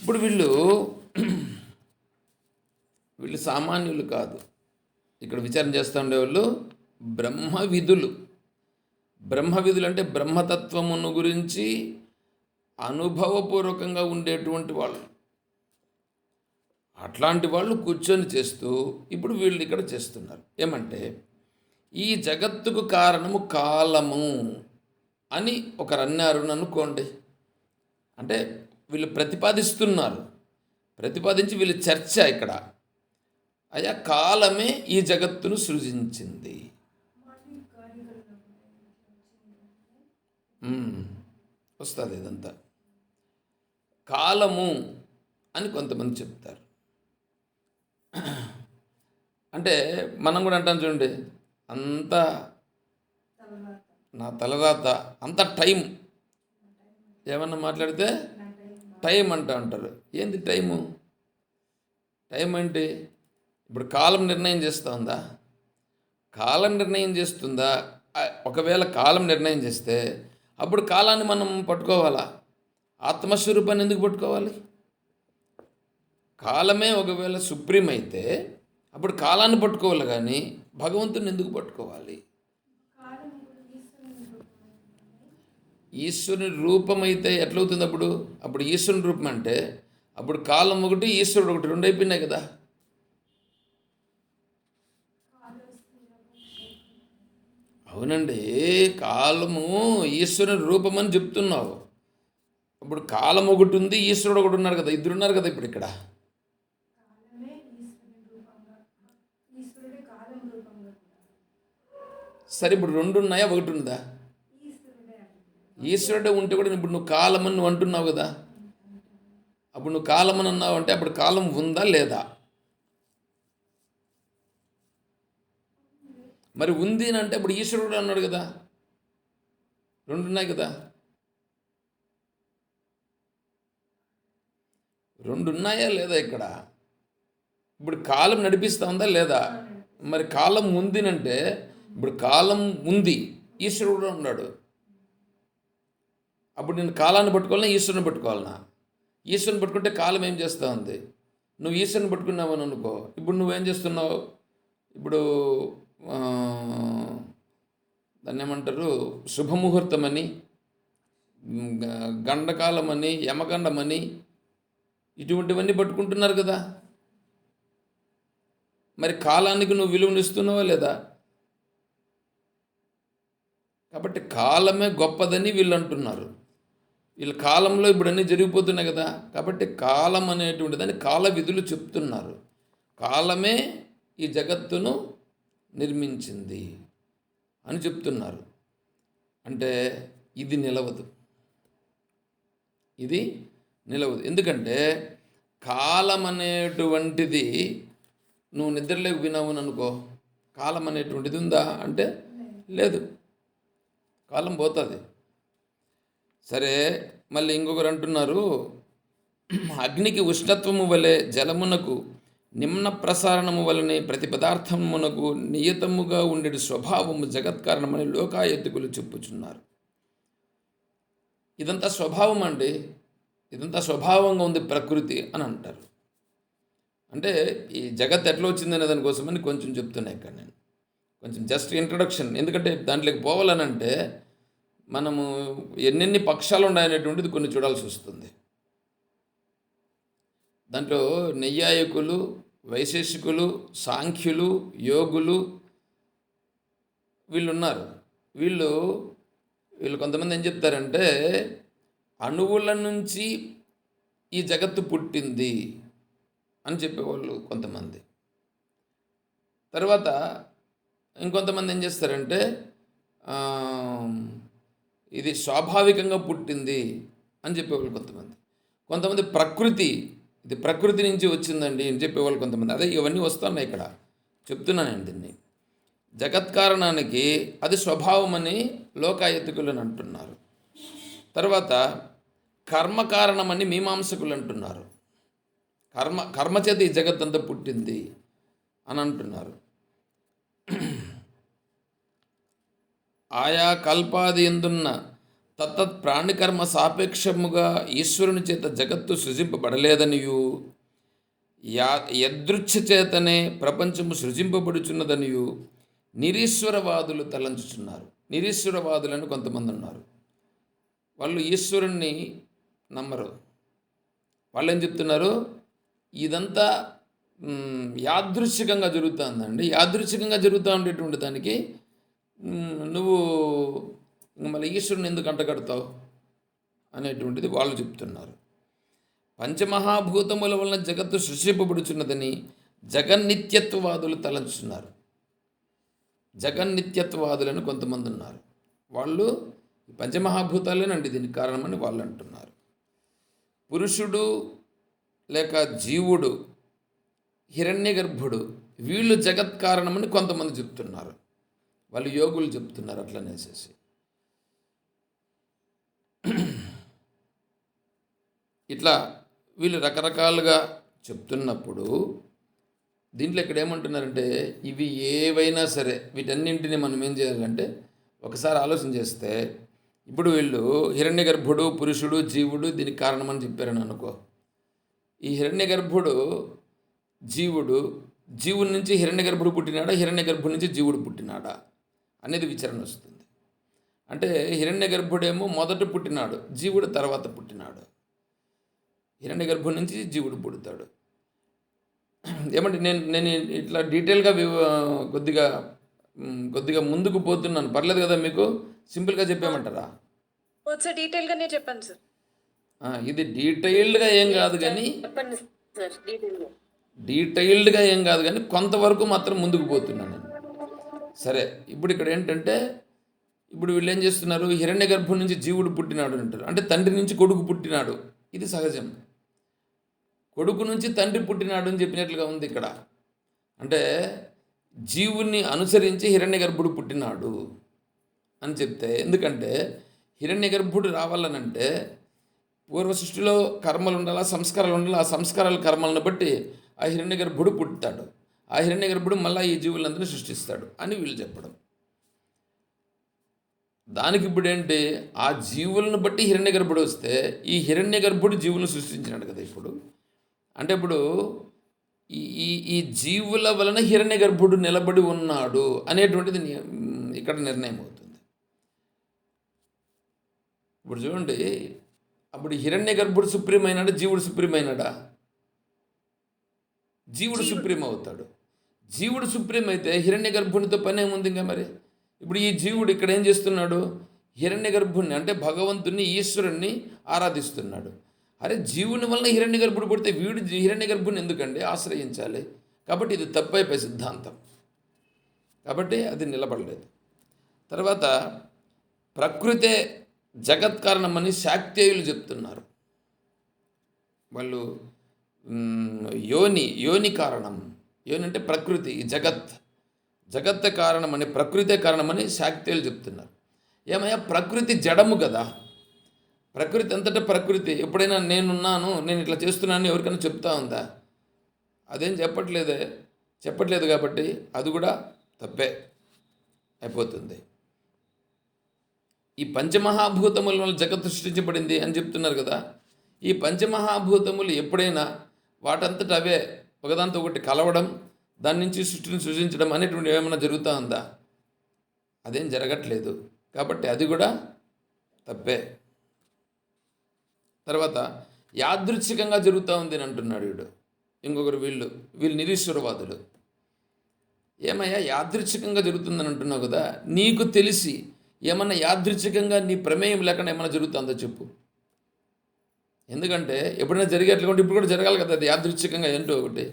ఇప్పుడు వీళ్ళు సామాన్యులు కాదు. ఇక్కడ విచారణ చేస్తూ ఉండేవాళ్ళు బ్రహ్మవిధులు. బ్రహ్మవిధులు అంటే బ్రహ్మతత్వమును గురించి అనుభవపూర్వకంగా ఉండేటువంటి వాళ్ళు. అట్లాంటి వాళ్ళు కూర్చొని చేస్తూ ఇప్పుడు వీళ్ళు ఇక్కడ చేస్తున్నారు. ఏమంటే ఈ జగత్తుకు కారణము కాలము అని ఒకరు అన్నారు అనుకోండి. అంటే వీళ్ళు ప్రతిపాదించి వీళ్ళు చర్చ ఇక్కడ, అయ్యా కాలమే ఈ జగత్తును సృజించింది. వస్తుంది ఇదంతా. కాలము అని కొంతమంది చెప్తారు. అంటే మనం కూడా అంటాం చూడండి, అంతా నా తలరాత అంత టైం ఏమన్నా మాట్లాడితే టైం అంటూ అంటారు. ఏంది టైము? టైం ఏంటి? ఇప్పుడు కాలం నిర్ణయం చేస్తూ ఉందా? కాలం నిర్ణయం చేస్తుందా? ఒకవేళ కాలం నిర్ణయం చేస్తే అప్పుడు కాలాన్ని మనం పట్టుకోవాలా? ఆత్మస్వరూపాన్ని ఎందుకు పట్టుకోవాలి? కాలమే ఒకవేళ సుప్రీం అయితే అప్పుడు కాలాన్ని పట్టుకోవాలి, కానీ భగవంతుని ఎందుకు పట్టుకోవాలి? ఈశ్వరుని రూపం అయితే ఎట్లవుతుంది అప్పుడు? అప్పుడు ఈశ్వరుని రూపం అంటే అప్పుడు కాలం ఒకటి, ఈశ్వరుడు ఒకటి, రెండు అయిపోయినాయి కదా. అవునండి, కాలము ఈశ్వరుని రూపం అని చెప్తున్నావు. ఇప్పుడు కాలం ఒకటి ఉంది, ఈశ్వరుడు ఒకటి ఉన్నారు కదా, ఇద్దరున్నారు కదా ఇప్పుడు ఇక్కడ. సరే, ఇప్పుడు రెండు ఉన్నాయా, ఒకటి ఉందా? ఈశ్వరుడే ఉంటే కూడా ఇప్పుడు నువ్వు కాలం అని నువ్వు అంటున్నావు కదా. అప్పుడు నువ్వు కాలం అని అన్నావు అంటే అప్పుడు కాలం ఉందా లేదా? మరి ఉంది అని అంటే ఇప్పుడు ఈశ్వరుడు అన్నాడు కదా, రెండు ఉన్నాయి కదా. రెండు ఉన్నాయా లేదా ఇక్కడ? ఇప్పుడు కాలం నడిపిస్తూ ఉందా లేదా? మరి కాలం ఉంది అంటే ఇప్పుడు కాలం ఉంది, ఈశ్వరుడు ఉన్నాడు. అప్పుడు నేను కాలాన్ని పట్టుకోవాలన్నా ఈశ్వరుని పట్టుకోవాలన్నా? ఈశ్వరుని పట్టుకుంటే కాలం ఏం చేస్తూ ఉంది? నువ్వు ఈశ్వరుని పట్టుకున్నావని అనుకో, ఇప్పుడు నువ్వేం చేస్తున్నావు? ఇప్పుడు దాన్ని ఏమంటారు, శుభముహూర్తమని, గండకాలమని, యమగండమని, ఇటువంటివన్నీ పట్టుకుంటున్నారు కదా. మరి కాలానికి నువ్వు విలువనిస్తున్నావా లేదా? కాబట్టి కాలమే గొప్పదని వీళ్ళు అంటున్నారు. వీళ్ళ కాలంలో ఇప్పుడు అన్నీ జరిగిపోతున్నాయి కదా. కాబట్టి కాలం అనేటువంటి దాన్ని కాల విధులు చెప్తున్నారు. కాలమే ఈ జగత్తును నిర్మించింది అని చెప్తున్నారు. అంటే ఇది నిలవదు, ఇది నిలవదు. ఎందుకంటే కాలం అనేటువంటిది నువ్వు నిద్రలేకు వినావు అనుకో, కాలం అనేటువంటిది ఉందా అంటే లేదు, కాలం పోతుంది. సరే, మళ్ళీ ఇంకొకరు అంటున్నారు, అగ్నికి ఉష్ణత్వము వలె జలమునకు నిమ్న ప్రసారణము వలనే ప్రతి పదార్థమునకు నియతముగా ఉండేటి స్వభావము జగత్కారణమని లోకాయతికులు చెప్పుచున్నారు. ఇదంతా స్వభావం అండి, ఇదంతా స్వభావంగా ఉంది ప్రకృతి అని అంటారు. అంటే ఈ జగత్ ఎట్లా వచ్చిందనే దానికోసమని కొంచెం చెప్తున్నా ఇక్కడ నేను, కొంచెం జస్ట్ ఇంట్రడక్షన్. ఎందుకంటే దాంట్లోకి పోవాలనంటే మనము ఎన్నెన్ని పక్షాలు ఉన్నాయనేటువంటిది కొన్ని చూడాల్సి వస్తుంది. దాంట్లో నైయాయికులు, వైశేషికులు, సాంఖ్యులు, యోగులు వీళ్ళు ఉన్నారు. వీళ్ళు కొంతమంది ఏం చెప్తారంటే అణువుల నుంచి ఈ జగత్తు పుట్టింది అని చెప్పేవాళ్ళు కొంతమంది. తర్వాత ఇంకొంతమంది ఏం చేస్తారంటే ఇది స్వాభావికంగా పుట్టింది అని చెప్పేవాళ్ళు కొంతమంది ప్రకృతి, ఇది ప్రకృతి నుంచి వచ్చిందండి అని చెప్పేవాళ్ళు కొంతమంది. అదే ఇవన్నీ వస్తున్నాయి ఇక్కడ చెప్తున్నాను నేను దీన్ని. జగత్కారణానికి అది స్వభావం అని లోకాయతికులు అని అంటున్నారు. తర్వాత కర్మకారణమని మీమాంసకులు అంటున్నారు. కర్మచేత ఈ జగత్తంతా పుట్టింది అని అంటున్నారు. ఆయా కల్పాది ఎందున్న తత్తత్ ప్రాణికర్మ సాపేక్షముగా ఈశ్వరుని చేత జగత్తు సృజింపబడలేదనియు, యదృచ్ఛ చేతనే ప్రపంచము సృజింపబడుచున్నదనియు నిరీశ్వరవాదులు తలంచుచున్నారు. నిరీశ్వరవాదులని కొంతమంది ఉన్నారు. వాళ్ళు ఈశ్వరుణ్ణి నమ్మరు. వాళ్ళు ఏం చెప్తున్నారు, ఇదంతా యాదృచ్ఛికంగా జరుగుతుందండి. యాదృచ్ఛికంగా జరుగుతూ ఉండేటువంటి దానికి నువ్వు మళ్ళీ ఈశ్వరుని ఎందుకు అంటగడతావు అనేటువంటిది వాళ్ళు చెప్తున్నారు. పంచమహాభూతముల వలన జగత్తు సృష్టింపబడుచున్నదని జగన్నిత్యత్వవాదులు తలంచుతున్నారు. జగన్నిత్యత్వవాదులని కొంతమంది ఉన్నారు. వాళ్ళు పంచమహాభూతాలేనండి దీనికి కారణమని వాళ్ళు అంటున్నారు. పురుషుడు లేక జీవుడు, హిరణ్యగర్భుడు, వీళ్ళు జగత్ కారణమని కొంతమంది చెప్తున్నారు. వాళ్ళు యోగులు చెప్తున్నారు అట్లనేసేసి. ఇట్లా వీళ్ళు రకరకాలుగా చెప్తున్నప్పుడు దీంట్లో ఇక్కడ ఏమంటున్నారంటే ఇవి ఏవైనా సరే వీటన్నింటినీ మనం ఏం చేయాలంటే ఒకసారి ఆలోచన చేస్తే ఇప్పుడు వీళ్ళు హిరణ్యగర్భుడు పురుషుడు జీవుడు దీనికి కారణమని చెప్పారని అనుకో. ఈ హిరణ్యగర్భుడు జీవుడు, జీవుడి నుంచి హిరణ్యగర్భుడు పుట్టినాడా, హిరణ్యగర్భుడి నుంచి జీవుడు పుట్టినాడా అనేది విచారణ వస్తుంది. అంటే హిరణ్యగర్భుడేమో మొదట పుట్టినాడు, జీవుడు తర్వాత పుట్టినాడు. హిరణ్యగర్భుడి నుంచి జీవుడు పుడతాడు. ఏమంటే నేను నేను ఇట్లా డీటెయిల్గా కొద్దిగా ముందుకు పోతున్నాను, పర్లేదు కదా మీకు? సింపుల్గా చెప్పామంటారా? ఒకసారి డీటెయిల్గానే చెప్పండి సార్. ఇది డీటెయిల్డ్గా ఏం కాదు కానీ చెప్పండి సార్ డీటెయిల్డ్గా ఏం కాదు కానీ కొంతవరకు మాత్రం ముందుకు పోతున్నాను నేను. సరే, ఇప్పుడు ఇక్కడ ఏంటంటే ఇప్పుడు వీళ్ళు ఏం చేస్తున్నారు, హిరణ్య గర్భం నుంచి జీవుడు పుట్టినాడు అంటారు. అంటే తండ్రి నుంచి కొడుకు పుట్టినాడు, ఇది సహజం. కొడుకు నుంచి తండ్రి పుట్టినాడు అని చెప్పినట్లుగా ఉంది ఇక్కడ. అంటే జీవుని అనుసరించి హిరణ్య గర్భుడు పుట్టినాడు అని చెప్తే, ఎందుకంటే హిరణ్య గర్భుడు రావాలనంటే పూర్వ సృష్టిలో కర్మలు ఉండాలి, సంస్కారాలు ఉండాలి. ఆ సంస్కారాల కర్మలను బట్టి ఆ హిరణ్య గర్భుడు పుట్టాడు. ఆ హిరణ్య గర్భుడు మళ్ళీ ఈ జీవులందరినీ సృష్టిస్తాడు అని వీళ్ళు చెప్పడం. దానికి ఇప్పుడు ఏంటి, ఆ జీవులను బట్టి హిరణ్య గర్భుడు వస్తే ఈ హిరణ్య గర్భుడు జీవులను సృష్టించినాడు కదా. ఇప్పుడు అంటే ఇప్పుడు ఈ ఈ ఈ జీవుల వలన హిరణ్య గర్భుడు నిలబడి ఉన్నాడు అనేటువంటిది ఇక్కడ నిర్ణయం అవుతుంది. ఇప్పుడు చూడండి, అప్పుడు హిరణ్య గర్భుడు సుప్రీం అయినాడా, జీవుడు సుప్రీం అయినాడా? జీవుడు సుప్రీం అవుతాడు. జీవుడు సుప్రీం అయితే హిరణ్య గర్భునితో పని ఏముంది ఇంకా మరి? ఇప్పుడు ఈ జీవుడు ఇక్కడ ఏం చేస్తున్నాడు, హిరణ్య గర్భుణ్ణి అంటే భగవంతుని ఈశ్వరుణ్ణి ఆరాధిస్తున్నాడు. అరే, జీవుని వలన హిరణ్య గర్భుడు పుడితే వీడు హిరణ్య గర్భుని ఎందుకండి ఆశ్రయించాలి? కాబట్టి ఇది తప్పైపోయి సిద్ధాంతం. కాబట్టి అది నిలబడలేదు. తర్వాత ప్రకృతే జగత్ కారణమని శాక్తేయులు చెప్తున్నారు. వాళ్ళు యోని కారణం, యోని అంటే ప్రకృతి, జగత్ కారణమని, ప్రకృతే కారణమని శాక్తేయులు చెప్తున్నారు. ఏమయ్యా, ప్రకృతి జడము కదా. ప్రకృతి అంతటా ప్రకృతి ఎప్పుడైనా నేనున్నాను, నేను ఇట్లా చేస్తున్నాను ఎవరికైనా చెప్తా ఉందా? అదేం చెప్పట్లేదు. కాబట్టి అది కూడా తప్పే అయిపోతుంది. ఈ పంచమహాభూతముల వల్ల జగత్తు సృష్టించబడింది అని చెప్తున్నారు కదా. ఈ పంచమహాభూతములు ఎప్పుడైనా వాటంతట అవే ఒకదాంతో ఒకటి కలవడం, దాని నుంచి సృష్టిని సృష్టించడం అనేటువంటి ఏమైనా జరుగుతూ ఉందా? అదేం జరగట్లేదు. కాబట్టి అది కూడా తప్పే. తర్వాత యాదృచ్ఛికంగా జరుగుతూ ఉంది అని అంటున్నాడు వీడు. ఇంకొకరు వీళ్ళు నిరీశ్వరవాదులు. ఏమయ్యా, యాదృచ్ఛికంగా జరుగుతుందని అంటున్నావు కదా, నీకు తెలిసి ఏమన్నా యాదృచ్ఛికంగా నీ ప్రమేయం లేకుండా ఏమైనా జరుగుతుందో చెప్పు. ఎందుకంటే ఎప్పుడైనా జరిగేట్లుగా ఇప్పుడు కూడా జరగాలి కదా. అది యాదృచ్ఛికంగా ఏంటో ఒకటి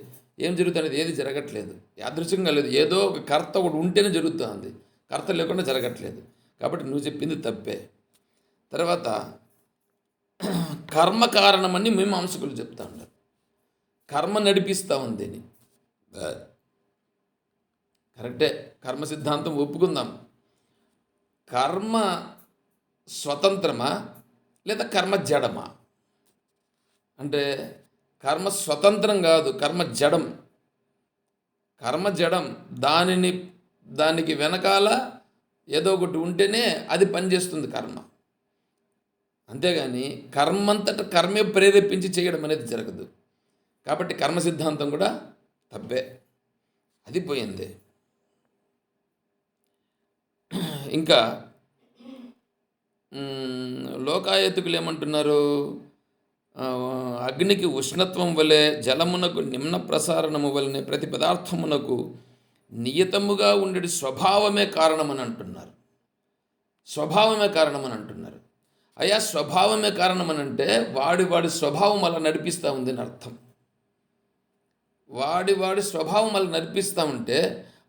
ఏం జరుగుతుంది, ఏది జరగట్లేదు, యాదృచ్ఛికంగా లేదు. ఏదో ఒక కర్త ఒకటి ఉంటేనే జరుగుతుంది, కర్త లేకుండా జరగట్లేదు. కాబట్టి నువ్వు చెప్పింది తప్పే. తర్వాత కర్మ కారణమని మీమాంసకులు చెప్తా ఉన్నారు. కర్మ నడిపిస్తూ ఉంది అని కరెక్టే, కర్మ సిద్ధాంతం ఒప్పుకుందాం. కర్మ స్వతంత్రమా లేదా కర్మ జడమా? అంటే కర్మ స్వతంత్రం కాదు, కర్మ జడం. కర్మ జడం, దానికి వెనకాల ఏదో ఒకటి ఉంటేనే అది పనిచేస్తుంది కర్మ. అంతేగాని కర్మంతట కర్మే ప్రేరేపించి చేయడం అనేది జరగదు. కాబట్టి కర్మ సిద్ధాంతం కూడా తప్పే, అది పోయింది. ఇంకా లోకాయతుకులు ఏమంటున్నారు, అగ్నికి ఉష్ణత్వం వలె జలమునకు నిమ్న ప్రసారణము వలనే ప్రతి పదార్థమునకు నియతముగా ఉండే స్వభావమే కారణమని అంటున్నారు. స్వభావమే కారణమని అంటున్నారు. అయ్యా, స్వభావమే కారణమని అంటే వాడి స్వభావం అలా నడిపిస్తూ ఉంది అని అర్థం. వాడి స్వభావం అలా నడిపిస్తూ ఉంటే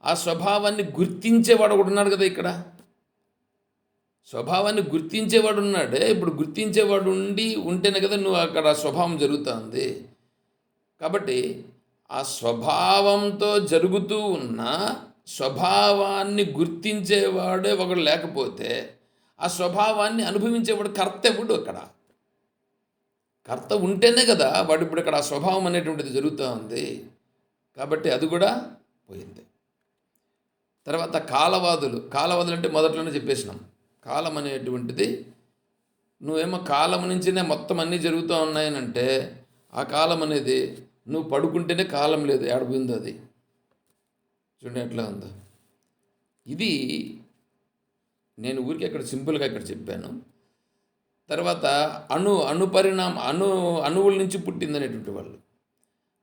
ఆ స్వభావాన్ని గుర్తించేవాడు ఒకడు ఉన్నాడు కదా. ఇక్కడ స్వభావాన్ని గుర్తించేవాడు ఉన్నాడే. ఇప్పుడు గుర్తించేవాడు ఉంటేనే కదా నువ్వు అక్కడ స్వభావం జరుగుతుంది. కాబట్టి ఆ స్వభావంతో జరుగుతూ ఉన్న స్వభావాన్ని గుర్తించేవాడే ఒకడు లేకపోతే ఆ స్వభావాన్ని అనుభవించేవాడు కర్త ఎవడు అక్కడ? కర్త ఉంటేనే కదా వాడు ఇప్పుడు ఇక్కడ ఆ స్వభావం అనేటువంటిది జరుగుతూ ఉంది. కాబట్టి అది కూడా పోయింది. తర్వాత కాలవాదులు అంటే మొదట్లోనే చెప్పేసినాం. కాలం అనేటువంటిది నువ్వేమో కాలం నుంచినే మొత్తం అన్నీ జరుగుతూ ఉన్నాయనంటే ఆ కాలం అనేది నువ్వు పడుకుంటేనే కాలం లేదు, ఏడబోయిందో అది. చూడండి ఎట్లా ఉందో. ఇది నేను ఊరికి అక్కడ సింపుల్గా ఇక్కడ చెప్పాను. తర్వాత అణువుల నుంచి పుట్టింది అనేటువంటి వాళ్ళు.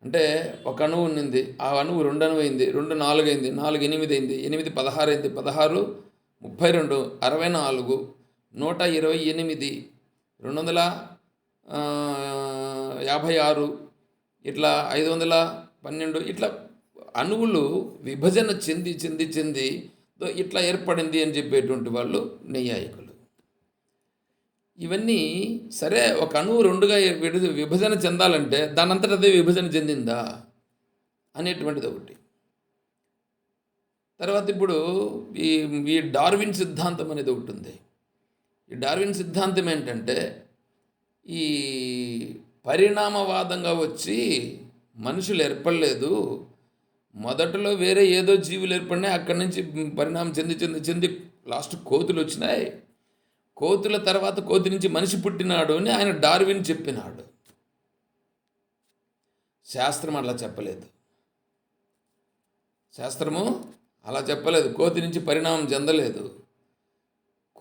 అంటే ఒక అణువు ఉన్నింది, ఆ అణువు 2 అణువు అయింది, 2 4 అయింది, 4 8 అయింది, 8 16 అయింది, 16 32 64 128 256 ఇట్లా 512 ఇట్లా అణువులు విభజన చెంది ఇట్లా ఏర్పడింది అని చెప్పేటువంటి వాళ్ళు నైయాయికులు. ఇవన్నీ సరే, ఒక అణువు 2గా విభజన చెందాలంటే దానంతట అదే విభజన చెందిందా అనేటువంటిది ఒకటి. తర్వాత ఇప్పుడు ఈ డార్విన్ సిద్ధాంతం అనేది ఒకటి ఉంది. ఈ డార్విన్ సిద్ధాంతం ఏంటంటే ఈ పరిణామవాదంగా వచ్చి మనుషులు ఏర్పడలేదు, మొదటలో వేరే ఏదో జీవులు ఏర్పడినాయి, అక్కడి నుంచి పరిణామం చెంది లాస్ట్ కోతులు వచ్చినాయి, కోతుల తర్వాత కోతి నుంచి మనిషి పుట్టినాడు అని ఆయన డార్విన్ చెప్పినాడు. శాస్త్రం అలా చెప్పలేదు. శాస్త్రము అలా చెప్పలేదు. కోతి నుంచి పరిణామం చెందలేదు.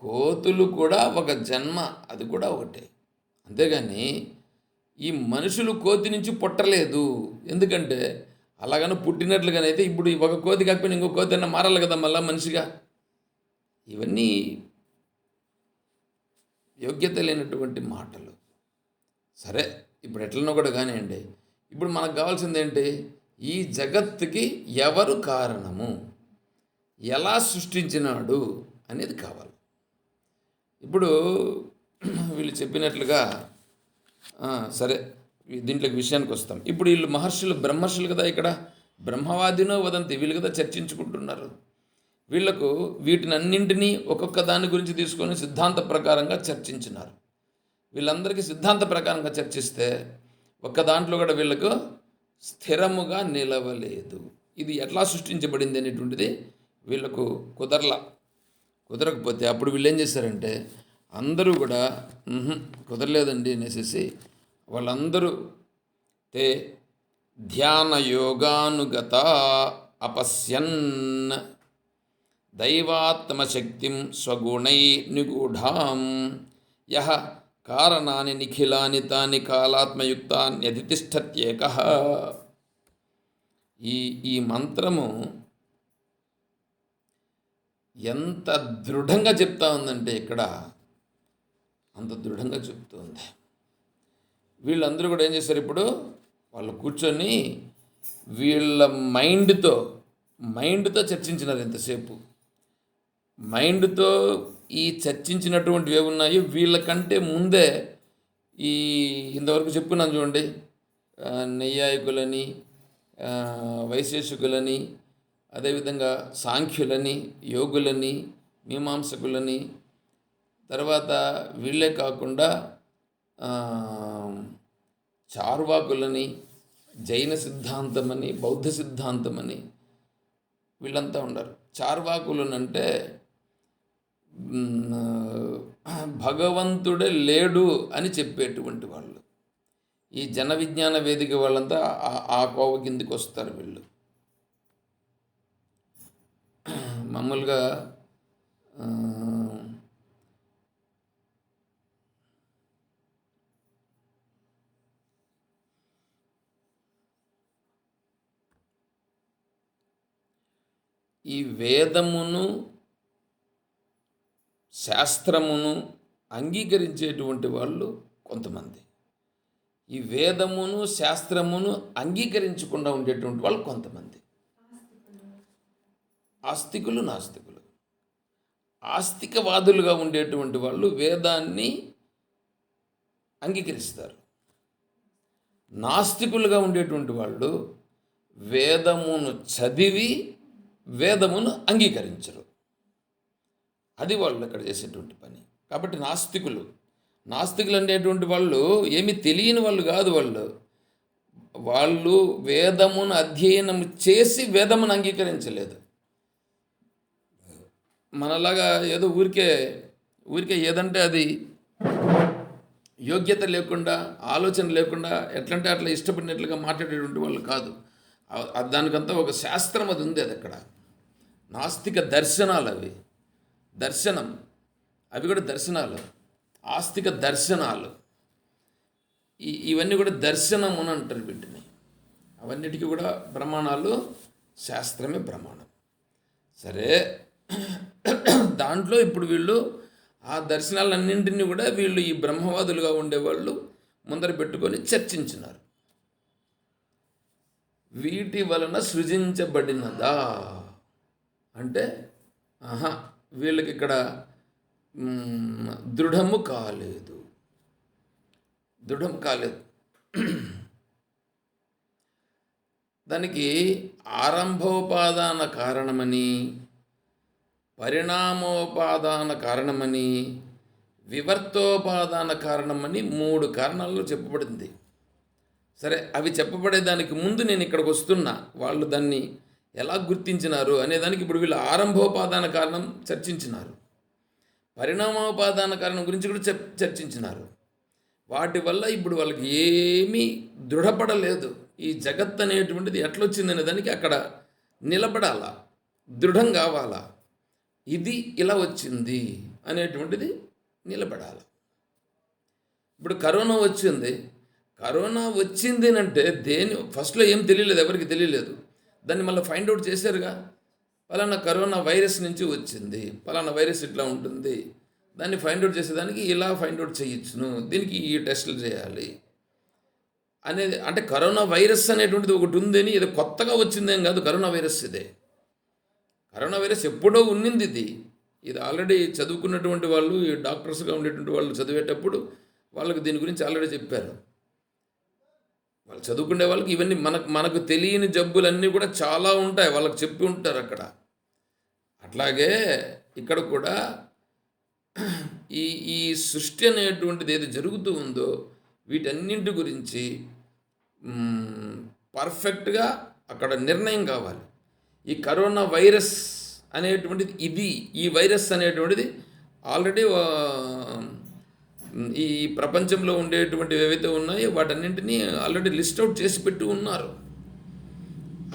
కోతులు కూడా ఒక జన్మ, అది కూడా ఒకటే. అంతేగాని ఈ మనుషులు కోతి నుంచి పుట్టలేదు. ఎందుకంటే అలాగని పుట్టినట్లుగానైతే ఇప్పుడు ఒక కోతి కాకపోయినా ఇంకో కోతి అన్న మారాలి కదా మళ్ళా మనిషిగా. ఇవన్నీ యోగ్యత లేనటువంటి మాటలు. సరే, ఇప్పుడు ఎట్లనో కూడా కానివ్వండి. ఇప్పుడు మనకు కావాల్సింది ఏంటి? ఈ జగత్తుకి ఎవరు కారణము, ఎలా సృష్టించినాడు అనేది కావాలి. ఇప్పుడు వీళ్ళు చెప్పినట్లుగా సరే, దీంట్లోకి విషయానికి వస్తాం. ఇప్పుడు వీళ్ళు బ్రహ్మర్షులు కదా, ఇక్కడ బ్రహ్మవాదినో వదంతి వీళ్ళు కదా చర్చించుకుంటున్నారు. వీళ్లకు వీటినన్నింటినీ ఒక్కొక్క దాని గురించి తీసుకొని సిద్ధాంత ప్రకారంగా చర్చించినారు. వీళ్ళందరికీ సిద్ధాంత ప్రకారంగా చర్చిస్తే ఒక్క దాంట్లో కూడా వీళ్ళకు స్థిరముగా నిలవలేదు. ఇది ఎట్లా సృష్టించబడింది అనేటువంటిది వీళ్ళకు కుదరకపోతే అప్పుడు వీళ్ళు ఏం చేశారంటే అందరూ కూడా కుదరలేదండి అనేసి వాళ్ళందరూ తే ధ్యాన యోగానుగత అపశ్యన్ దైవాత్మశక్తిం స్వగుణై నిగూఢాం యః కారణాని నిఖిలాని తాని కాలాత్మయుక్తాన్యధితిష్ఠత్యేకః. ఈ మంత్రము ఎంత దృఢంగా చెప్తా ఉందంటే ఇక్కడ అంత దృఢంగా చెప్తుంది. వీళ్ళందరూ కూడా ఏం చేశారు? ఇప్పుడు వాళ్ళు కూర్చొని వీళ్ళ మైండ్తో చర్చించినారు ఎంతసేపు. మైండ్తో ఈ చర్చించినటువంటివి ఏమున్నాయో వీళ్ళకంటే ముందే ఇంతవరకు చెప్పుకున్నాను చూడండి, నైయాయికులని, వైశేషికులని, అదేవిధంగా సాంఖ్యులని, యోగులని, మీమాంసకులని, తర్వాత వీళ్ళే కాకుండా చార్వాకులని, జైన సిద్ధాంతమని, బౌద్ధ సిద్ధాంతమని వీళ్ళంతా ఉన్నారు. చార్వాకులనంటే భగవంతుడే లేడు అని చెప్పేటువంటి వాళ్ళు. ఈ జన విజ్ఞాన వేదిక వాళ్ళంతా ఆ కోవ కిందికి వస్తారు. వీళ్ళు మామూలుగా ఈ వేదమును శాస్త్రమును అంగీకరించేటువంటి వాళ్ళు కొంతమంది, ఈ వేదమును శాస్త్రమును అంగీకరించకుండా ఉండేటువంటి వాళ్ళు కొంతమంది. ఆస్తికులు, నాస్తికులు. ఆస్తికవాదులుగా ఉండేటువంటి వాళ్ళు వేదాన్ని అంగీకరిస్తారు. నాస్తికులుగా ఉండేటువంటి వాళ్ళు వేదమును చదివి వేదమును అంగీకరించరు. అది వాళ్ళు ఇక్కడ చేసేటువంటి పని. కాబట్టి నాస్తికులు నాస్తికులు అనేటువంటి వాళ్ళు ఏమీ తెలియని వాళ్ళు కాదు. వాళ్ళు వేదమును అధ్యయనం చేసి వేదమును అంగీకరించలేదు. మనలాగా ఏదో ఊరికే ఏదంటే అది యోగ్యత లేకుండా, ఆలోచన లేకుండా ఎట్లంటే అట్లా ఇష్టపడినట్లుగా మాట్లాడేటువంటి వాళ్ళు కాదు. దానికంతా ఒక శాస్త్రం అది ఉంది. అది అక్కడ నాస్తిక దర్శనాలు అవి. దర్శనం అవి కూడా దర్శనాలు, ఆస్తిక దర్శనాలు, ఇవన్నీ కూడా దర్శనం అని అంటారు వీటిని. అవన్నిటికీ కూడా ప్రమాణాలు శాస్త్రమే ప్రమాణం. సరే, దాంట్లో ఇప్పుడు వీళ్ళు ఆ దర్శనాలన్నింటినీ కూడా వీళ్ళు ఈ బ్రహ్మవాదులుగా ఉండేవాళ్ళు ముందర పెట్టుకొని చర్చించినారు. వీటి వలన సృజించబడినదా అంటే వీళ్ళకి ఇక్కడ దృఢము కాలేదు. దానికి ఆరంభోపాదాన కారణమని, పరిణామోపాదాన కారణమని, వివర్తోపాదాన కారణమని 3 కారణాల్లో చెప్పబడింది. సరే, అవి చెప్పబడేదానికి ముందు నేను ఇక్కడికి వస్తున్నా. వాళ్ళు దాన్ని ఎలా గుర్తించినారు అనేదానికి ఇప్పుడు వీళ్ళు ఆరంభోపాదాన కారణం చర్చించినారు, పరిణామోపాదాన కారణం గురించి కూడా చర్చించినారు. వాటి వల్ల ఇప్పుడు వాళ్ళకి ఏమీ దృఢపడలేదు. ఈ జగత్ అనేటువంటిది ఎట్లొచ్చిందనే దానికి అక్కడ నిలబడాలా, దృఢం కావాలా, ఇది ఇలా వచ్చింది అనేటువంటిది నిలబడాలి. ఇప్పుడు కరోనా వచ్చింది అంటే ఫస్ట్లో ఏం తెలియలేదు, ఎవరికి తెలియలేదు. దాన్ని మళ్ళీ ఫైండ్ అవుట్ చేశారుగా. పలానా కరోనా వైరస్ నుంచి వచ్చింది, పలానా వైరస్ ఇట్లా ఉంటుంది, దాన్ని ఫైండ్ అవుట్ చేసేదానికి ఇలా ఫైండ్ అవుట్ చేయొచ్చును, దీనికి ఈ టెస్టులు చేయాలి అనేది. అంటే కరోనా వైరస్ అనేటువంటిది ఒకటి ఉందని, ఇది కొత్తగా వచ్చిందేం కాదు. కరోనా వైరస్ ఎప్పుడో ఉన్నింది. ఇది ఆల్రెడీ చదువుకున్నటువంటి వాళ్ళు, ఈ డాక్టర్స్గా ఉండేటువంటి వాళ్ళు చదివేటప్పుడు వాళ్ళకి దీని గురించి ఆల్రెడీ చెప్పారు. వాళ్ళు చదువుకునే వాళ్ళకి ఇవన్నీ మనకు తెలియని జబ్బులన్నీ కూడా చాలా ఉంటాయి, వాళ్ళకి చెప్పి ఉంటారు అక్కడ. అట్లాగే ఇక్కడ కూడా ఈ సృష్టి అనేటువంటిది ఏది జరుగుతూ ఉందో వీటన్నింటి గురించి పర్ఫెక్ట్గా అక్కడ నిర్ణయం కావాలి. ఈ కరోనా వైరస్ అనేటువంటిది ఈ వైరస్ అనేటువంటిది ఆల్రెడీ ఈ ప్రపంచంలో ఉండేటువంటి ఏవైతే ఉన్నాయో వాటన్నింటినీ ఆల్రెడీ లిస్ట్ అవుట్ చేసి పెట్టి ఉన్నారు.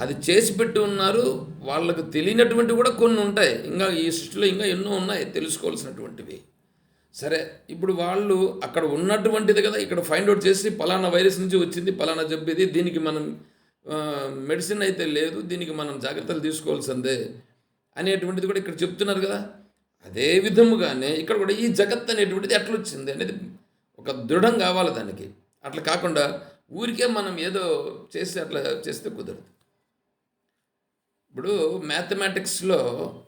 అది చేసి పెట్టి ఉన్నారు. వాళ్ళకు తెలియనటువంటి కూడా కొన్ని ఉంటాయి, ఇంకా ఈ సృష్టిలో ఇంకా ఎన్నో ఉన్నాయి తెలుసుకోవాల్సినటువంటివి. సరే, ఇప్పుడు వాళ్ళు అక్కడ ఉన్నటువంటిది కదా ఇక్కడ ఫైండ్ అవుట్ చేసి పలానా వైరస్ నుంచి వచ్చింది, పలానా జబ్బు ఇది, దీనికి మనం మెడిసిన్ అయితే లేదు, దీనికి మనం జాగ్రత్తలు తీసుకోవాల్సిందే అనేటువంటిది కూడా ఇక్కడ చెప్తున్నారు కదా. అదే విధముగానే ఇక్కడ కూడా ఈ జగత్ అనేటువంటిది ఎట్లా వచ్చింది అనేది ఒక దృఢం కావాలి దానికి. అట్లా కాకుండా ఊరికే మనం ఏదో చేసి అట్లా చేస్తే కుదరదు. ఇప్పుడు మ్యాథమెటిక్స్లో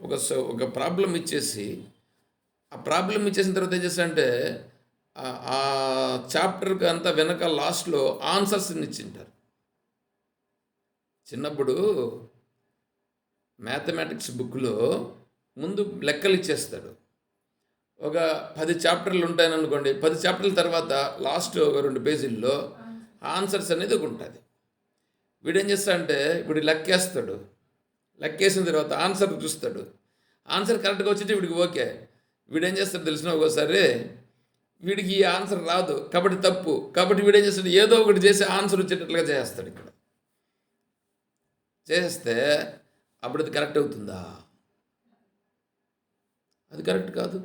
ఒక ప్రాబ్లం ఇచ్చేసి, ఆ ప్రాబ్లం ఇచ్చేసిన తర్వాత ఏం చేస్తారంటే ఆ చాప్టర్కి అంతా వెనక లాస్ట్లో ఆన్సర్స్ని ఇచ్చింటారు. చిన్నప్పుడు మ్యాథమెటిక్స్ బుక్లో ముందు లెక్కలు ఇచ్చేస్తాడు. ఒక 10 చాప్టర్లు ఉంటాయని అనుకోండి, 10 చాప్టర్ల తర్వాత లాస్ట్ ఒక 2 పేజీల్లో ఆన్సర్స్ అనేది ఒక ఉంటుంది. వీడేం చేస్తాడంటే ఇప్పుడు లెక్కేసిన తర్వాత ఆన్సర్ చూస్తాడు. ఆన్సర్ కరెక్ట్గా వచ్చింటే వీడికి ఓకే. వీడేం చేస్తాడు తెలిసిన ఒకసారి వీడికి ఈ ఆన్సర్ రాదు కాబట్టి తప్పు, కాబట్టి వీడేం చేస్తాడు ఏదో ఒకటి చేసి ఆన్సర్ వచ్చేటట్లుగా చేస్తాడు. ఇక్కడ చేస్తే అప్పుడు అది కరెక్ట్ అవుతుందా? అది కరెక్ట్ కాదు.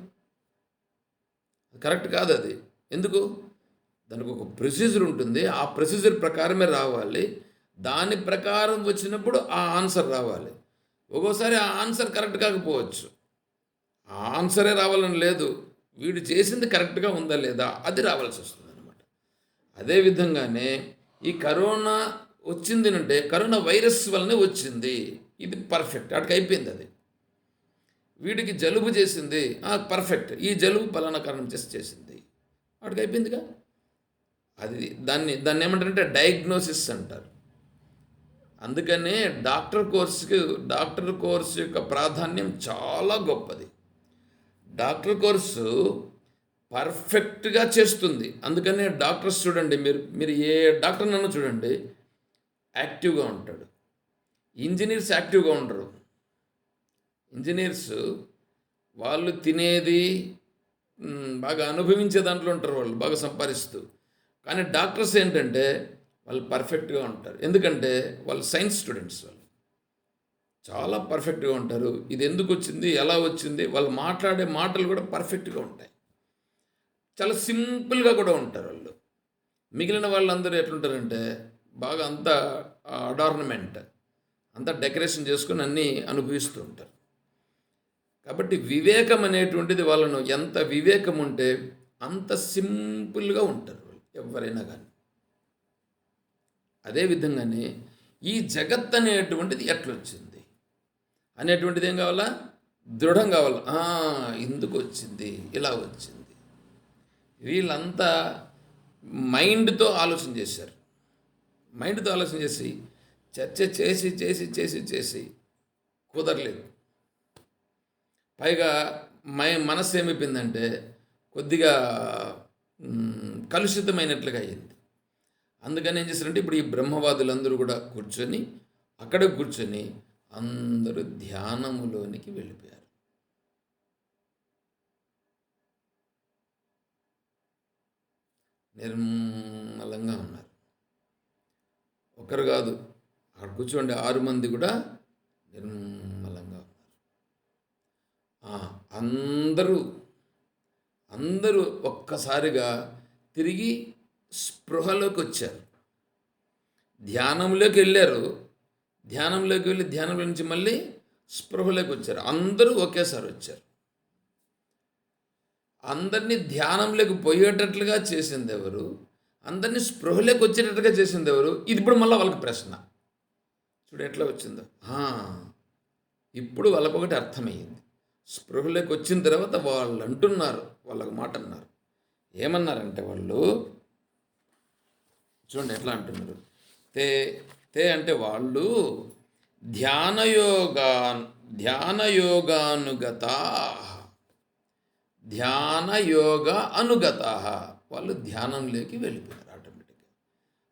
అది ఎందుకు? దానికి ఒక ప్రొసీజర్ ఉంటుంది, ఆ ప్రొసీజర్ ప్రకారమే రావాలి. దాని ప్రకారం వచ్చినప్పుడు ఆ ఆన్సర్ రావాలి. ఒక్కోసారి ఆ ఆన్సర్ కరెక్ట్ కాకపోవచ్చు, ఆ ఆన్సరే రావాలని లేదు, వీడు చేసింది కరెక్ట్గా ఉందా లేదా అది రావాల్సి వస్తుంది అనమాట. అదేవిధంగానే ఈ కరోనా వచ్చింది అంటే కరోనా వైరస్ వల్లనే వచ్చింది, ఇది పర్ఫెక్ట్, అక్కడికి అయిపోయింది. అది వీడికి జలుబు చేసింది, పర్ఫెక్ట్, ఈ జలుబు పలానా కారణం చేసింది, అక్కడికి అయిపోయిందిగా. అది దాన్ని ఏమంటారంటే డయాగ్నోసిస్ అంటారు. అందుకనే డాక్టర్ కోర్సు యొక్క ప్రాధాన్యం చాలా గొప్పది. డాక్టర్ కోర్సు పర్ఫెక్ట్గా చేస్తుంది. అందుకనే డాక్టర్స్ చూడండి, మీరు మీరు ఏ డాక్టర్ నన్ను చూడండి, యాక్టివ్గా ఉంటాడు. ఇంజనీర్స్ యాక్టివ్గా ఉండరు. ఇంజనీర్స్ వాళ్ళు తినేది బాగా అనుభవించే దాంట్లో ఉంటారు, వాళ్ళు బాగా సంపాదిస్తూ. కానీ డాక్టర్స్ ఏంటంటే వాళ్ళు పర్ఫెక్ట్గా ఉంటారు. ఎందుకంటే వాళ్ళు సైన్స్ స్టూడెంట్స్, వాళ్ళు చాలా పర్ఫెక్ట్గా ఉంటారు. ఇది ఎందుకు వచ్చింది, ఎలా వచ్చింది, వాళ్ళు మాట్లాడే మాటలు కూడా పర్ఫెక్ట్గా ఉంటాయి. చాలా సింపుల్గా కూడా ఉంటారు వాళ్ళు. మిగిలిన వాళ్ళందరూ ఎట్లుంటారంటే బాగా అంతా అడార్నమెంట్, అంతా డెకరేషన్ చేసుకుని అన్నీ అనుభవిస్తూ ఉంటారు. కాబట్టి వివేకం అనేటువంటిది వాళ్ళను, ఎంత వివేకం ఉంటే అంత సింపుల్గా ఉంటారు వాళ్ళు ఎవరైనా కానీ. అదేవిధంగానే ఈ జగత్ అనేటువంటిది ఎట్లొచ్చింది అనేటువంటిది ఏం కావాలా, దృఢం కావాలి. ఎందుకు వచ్చింది, ఇలా వచ్చింది. వీళ్ళంతా మైండ్తో ఆలోచన చేశారు. మైండ్తో ఆలోచన చేసి చర్చ చేసి చేసి చేసి చేసి కుదరలేదు. పైగా మనస్సు ఏమైపోయిందంటే కొద్దిగా కలుషితమైనట్లుగా అయ్యింది. అందుకని ఏం చేశారంటే ఇప్పుడు ఈ బ్రహ్మవాదులందరూ కూడా కూర్చొని అక్కడ కూర్చొని అందరూ ధ్యానములోనికి వెళ్ళిపోయారు. నిర్మలంగా ఉన్నారు. ఒకరు కాదు, అక్కడ కూర్చోండి 6 మంది కూడా నిర్మలంగా ఉన్నారు. అందరూ ఒక్కసారిగా తిరిగి స్పృహలోకి వచ్చారు. ధ్యానంలోకి వెళ్ళారు. ధ్యానంలోకి వెళ్ళి ధ్యానంలో నుంచి మళ్ళీ స్పృహలోకి వచ్చారు. అందరూ ఒకేసారి వచ్చారు. అందరినీ ధ్యానంలోకి పోయేటట్లుగా చేసింది ఎవరు, అందరినీ స్పృహలోకి వచ్చేటట్టుగా చేసింది ఎవరు, ఇది ఇప్పుడు మళ్ళీ వాళ్ళకి ప్రశ్న. చూడు ఎట్లా వచ్చిందో. ఇప్పుడు వాళ్ళకు ఒకటి అర్థమయ్యింది. స్పృహలోకి వచ్చిన తర్వాత వాళ్ళు అంటున్నారు, వాళ్ళకు మాట అన్నారు. ఏమన్నారంటే వాళ్ళు చూడండి ఎట్లా అంటున్నారు. తే అంటే వాళ్ళు ధ్యానయోగ అనుగత, వాళ్ళు ధ్యానంలోకి వెళ్ళిపోయారు ఆటోమేటిక్గా.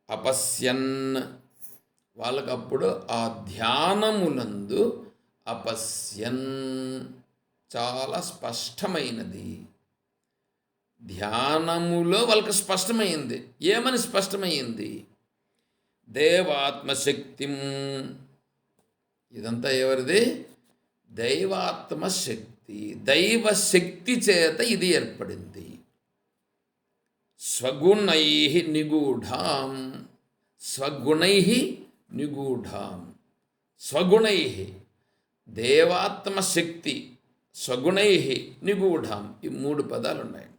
అపశ్యన్, వాళ్ళకప్పుడు ఆ ధ్యానమునందు అపశ్యన్ చాలా స్పష్టమైనది. ధ్యానములో వాళ్ళకి స్పష్టమైంది. ఏమని స్పష్టమైంది? దేవాత్మశక్తిం. ఇదంతా ఎవరిది? దైవాత్మశక్తి, దైవశక్తి చేత ఇది ఏర్పడింది. స్వగుణై నిగూఢాం, స్వగుణై దేవాత్మశక్తి స్వగుణై నిగూఢాం. ఈ 3 పదాలు ఉన్నాయండి.